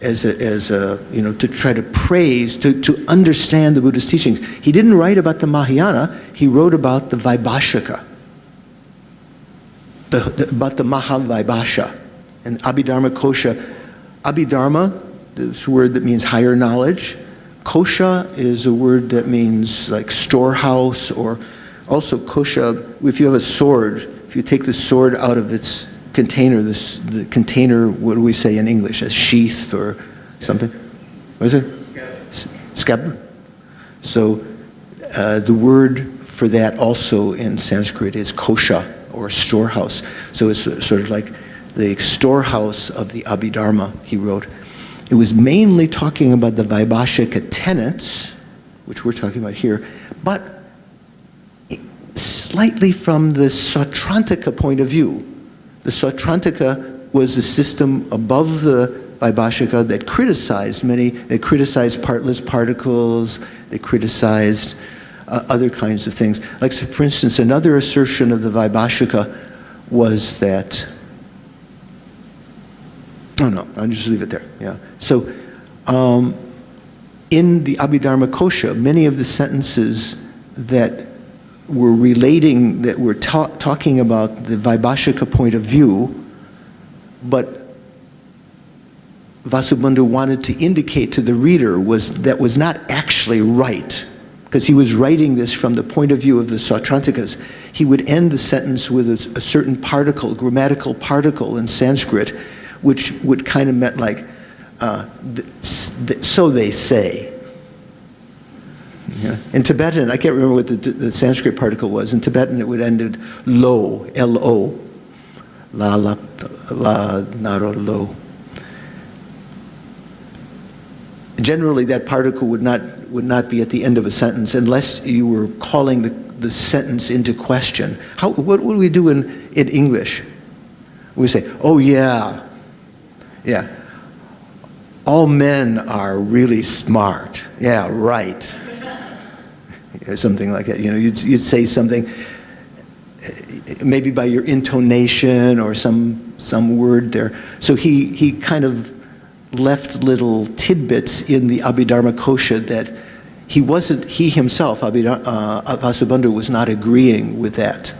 as a to try to praise, to understand the Buddha's teachings. He didn't write about the Mahayana, he wrote about the Vaibhashika, about the Mahavaibhasha. And Abhidharma Kosha, Abhidharma is a word that means higher knowledge. Kosha is a word that means like storehouse, or also kosha, if you have a sword, if you take the sword out of its container, the container, what do we say in English, a sheath or something? What is it? Scabbard. So the word for that also in Sanskrit is kosha, or storehouse. So it's sort of like the storehouse of the Abhidharma he wrote. It was mainly talking about the Vaibhashika tenets, which we're talking about here, but slightly from the Sautrantika point of view. The Sautrantika was the system above the Vaibhashika that criticized partless particles, they criticized other kinds of things. Like, so for instance, another assertion of the Vaibhashika was that, oh no, I'll just leave it there, yeah. So, in the Epidermic Osha, many of the sentences that were relating, that were talking about the Vaibhashika point of view, but Vasubandhu wanted to indicate to the reader that was not actually right, because he was writing this from the point of view of the Sautrantikas. He would end the sentence with a certain particle, grammatical particle in Sanskrit, which would kind of meant like, so they say. Yeah. In Tibetan, I can't remember what the Sanskrit particle was. In Tibetan, it would end in lo, L-O, la, naro, lo. Generally, that particle would not be at the end of a sentence unless you were calling the sentence into question. What do we do in English? We say, oh yeah, yeah. All men are really smart. Yeah, right. Or something like that. You know, you'd say something, maybe by your intonation or some word there. So he kind of left little tidbits in the Abhidharma Kosha that he himself, Vasubandhu, was not agreeing with that.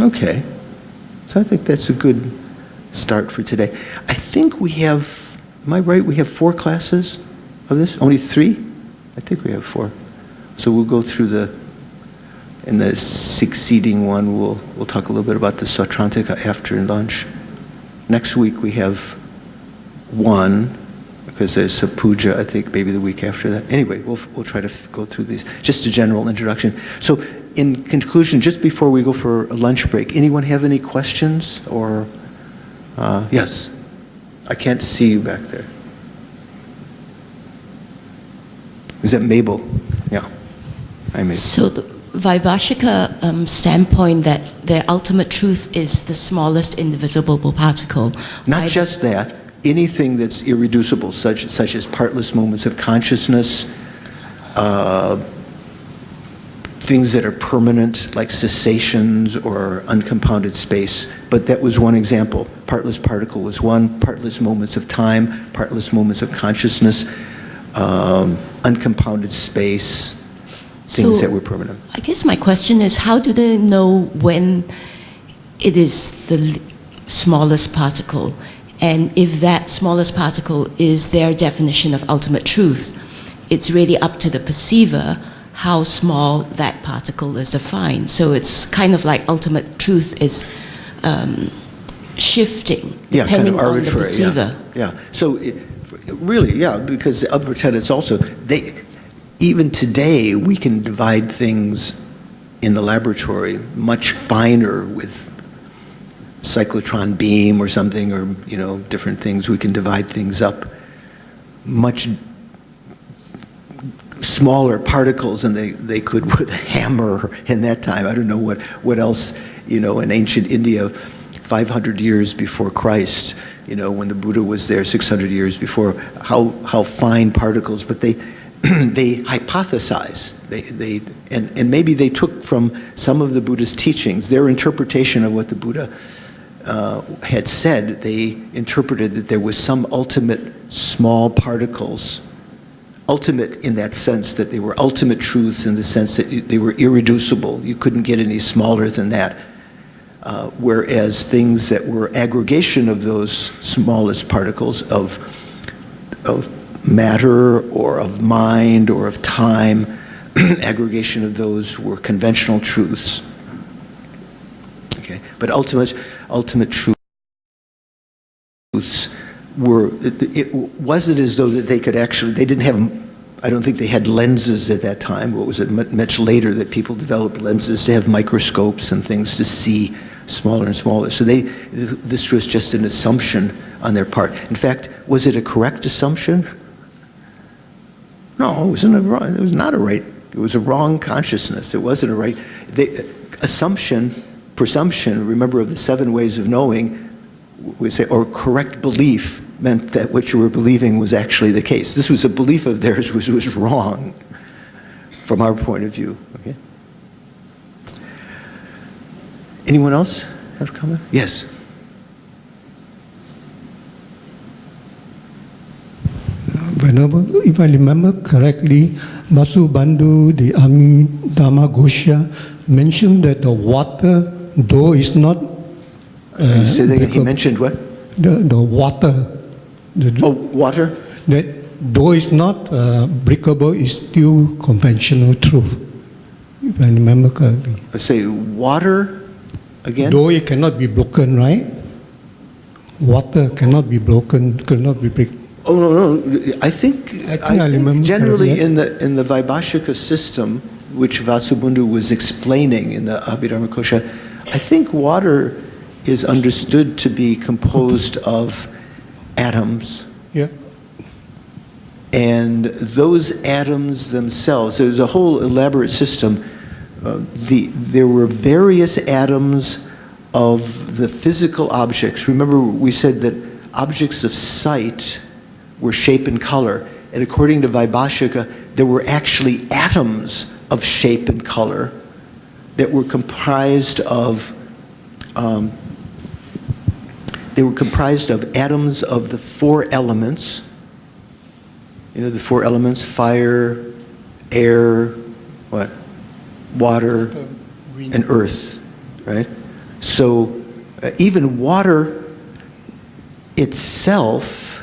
Okay, so I think that's a good start for today. I think we have, am I right, we have 4 classes of this? Only 3? I think we have 4. So we'll go through in the succeeding one, we'll talk a little bit about the Sautrantika after lunch. Next week we have 1, because there's a puja, I think maybe the week after that. Anyway, we'll try to go through these. Just a general introduction. So in conclusion, just before we go for a lunch break, anyone have any questions or, yes, I can't see you back there. Is that Mabel? Yeah. Hi, Mabel.
So the Vaibhashika standpoint that the ultimate truth is the smallest indivisible particle.
Not just that, anything that's irreducible, such as partless moments of consciousness, things that are permanent, like cessations or uncompounded space. But that was one example. Partless particle was one, partless moments of time, partless moments of consciousness, uncompounded space, things that were permanent.
I guess my question is, how do they know when it is the smallest particle? And if that smallest particle is their definition of ultimate truth, it's really up to the perceiver how small that particle is defined. So it's kind of like ultimate truth is shifting depending on the perceiver.
Yeah. So really, because the upper tenets also, even today we can divide things in the laboratory much finer with cyclotron beam or something, or different things. We can divide things up much smaller particles than they could with a hammer in that time. I don't know what else, in ancient India, 500 years before Christ, when the Buddha was there 600 years before, how fine particles, but they hypothesized, and maybe they took from some of the Buddha's teachings, their interpretation of what the Buddha had said. They interpreted that there was some ultimate small particles, ultimate in that sense that they were ultimate truths, in the sense that they were irreducible. You couldn't get any smaller than that. Whereas things that were aggregation of those smallest particles of matter or of mind or of time, aggregation of those were conventional truths. Okay, but ultimate truths were, it wasn't as though that they could actually, they didn't have I don't think they had lenses at that time. What was it much later that people developed lenses to have microscopes and things to see smaller and smaller. So this was just an assumption on their part. In fact, was it a correct assumption? No, it was not a right. It was a wrong consciousness. It wasn't a right. Presumption, remember, of the 7 ways of knowing, we say, or correct belief meant that what you were believing was actually the case. This was a belief of theirs which was wrong from our point of view. Okay. Anyone else have a comment? Yes.
Whenever, if I remember correctly, Vasubandhu, the Dharma Gosha, mentioned that the water, though is not...
Say that again. He mentioned what?
The water.
Water?
That though it's not breakable, is still conventional truth, if I remember correctly.
Say water again?
Though it cannot be broken, right? Water cannot be broken, cannot be break.
Oh no! I think
remember
generally
correctly.
in the Vaibhashika system, which Vasubandhu was explaining in the Epidermic Osha, I think water is understood to be composed of atoms.
Yeah.
And those atoms themselves, there's a whole elaborate system. There were various atoms of the physical objects. Remember, we said that objects of sight were shape and color. And according to Vaibhashika, there were actually atoms of shape and color that were comprised of atoms of the 4 elements. You know, the 4 elements: fire, air, what? Water, and earth, right? So even water itself,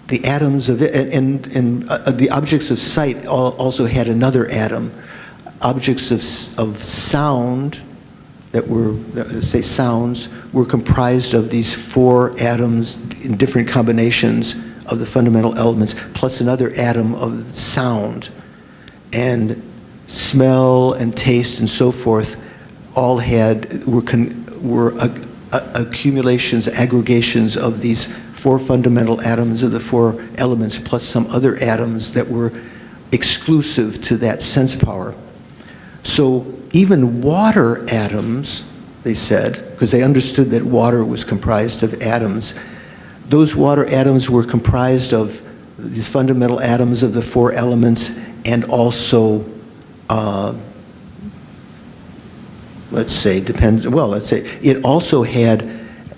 the atoms of it, and the objects of sight also had another atom. Objects of sound that were, say, sounds, were comprised of these 4 atoms in different combinations of the fundamental elements, plus another atom of sound. And smell and taste and so forth all were accumulations, aggregations of these 4 fundamental atoms of the 4 elements, plus some other atoms that were exclusive to that sense power. So even water atoms, they said, because they understood that water was comprised of atoms, those water atoms were comprised of these fundamental atoms of the 4 elements, and also, let's say, it also had,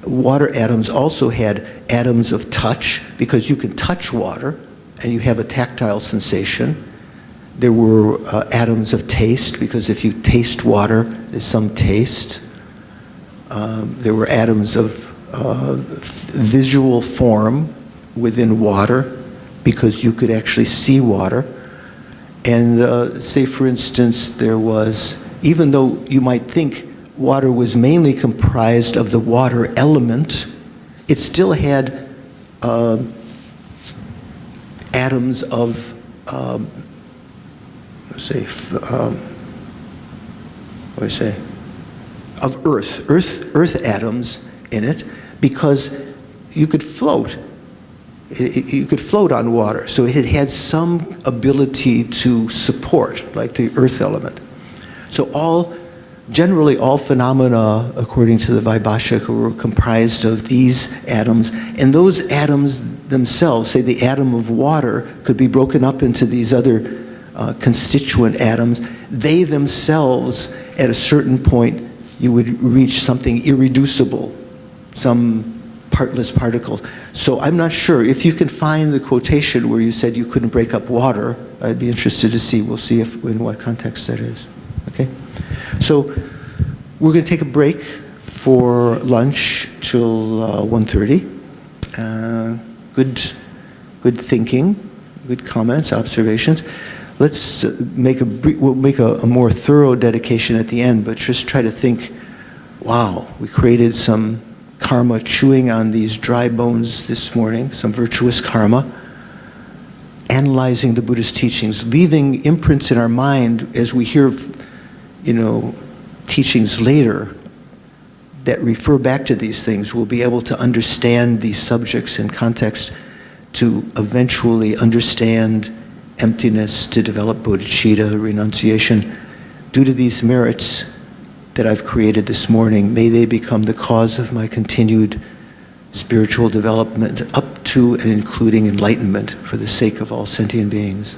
water atoms also had atoms of touch, because you can touch water and you have a tactile sensation. There were atoms of taste, because if you taste water, there's some taste. There were atoms of visual form within water, because you could actually see water. And say, for instance, there was, even though you might think water was mainly comprised of the water element, it still had atoms of, of earth atoms in it, because you could float. You could float on water, so it had some ability to support, like the earth element. So generally all phenomena, according to the Vaibhashika, were comprised of these atoms, and those atoms themselves, say the atom of water, could be broken up into these other constituent atoms. They themselves, at a certain point, you would reach something irreducible, some partless particles. So I'm not sure. If you can find the quotation where you said you couldn't break up water, I'd be interested to see. We'll see in what context that is. Okay? So we're going to take a break for lunch till 1:30. Good thinking, good comments, observations. Let's we'll make a more thorough dedication at the end, but just try to think, wow, we created some karma chewing on these dry bones this morning, some virtuous karma. analyzing the Buddhist teachings, leaving imprints in our mind as we hear, teachings later that refer back to these things. We'll be able to understand these subjects in context to eventually understand emptiness, to develop bodhicitta, renunciation. Due to these merits that I've created this morning, may they become the cause of my continued spiritual development up to and including enlightenment for the sake of all sentient beings.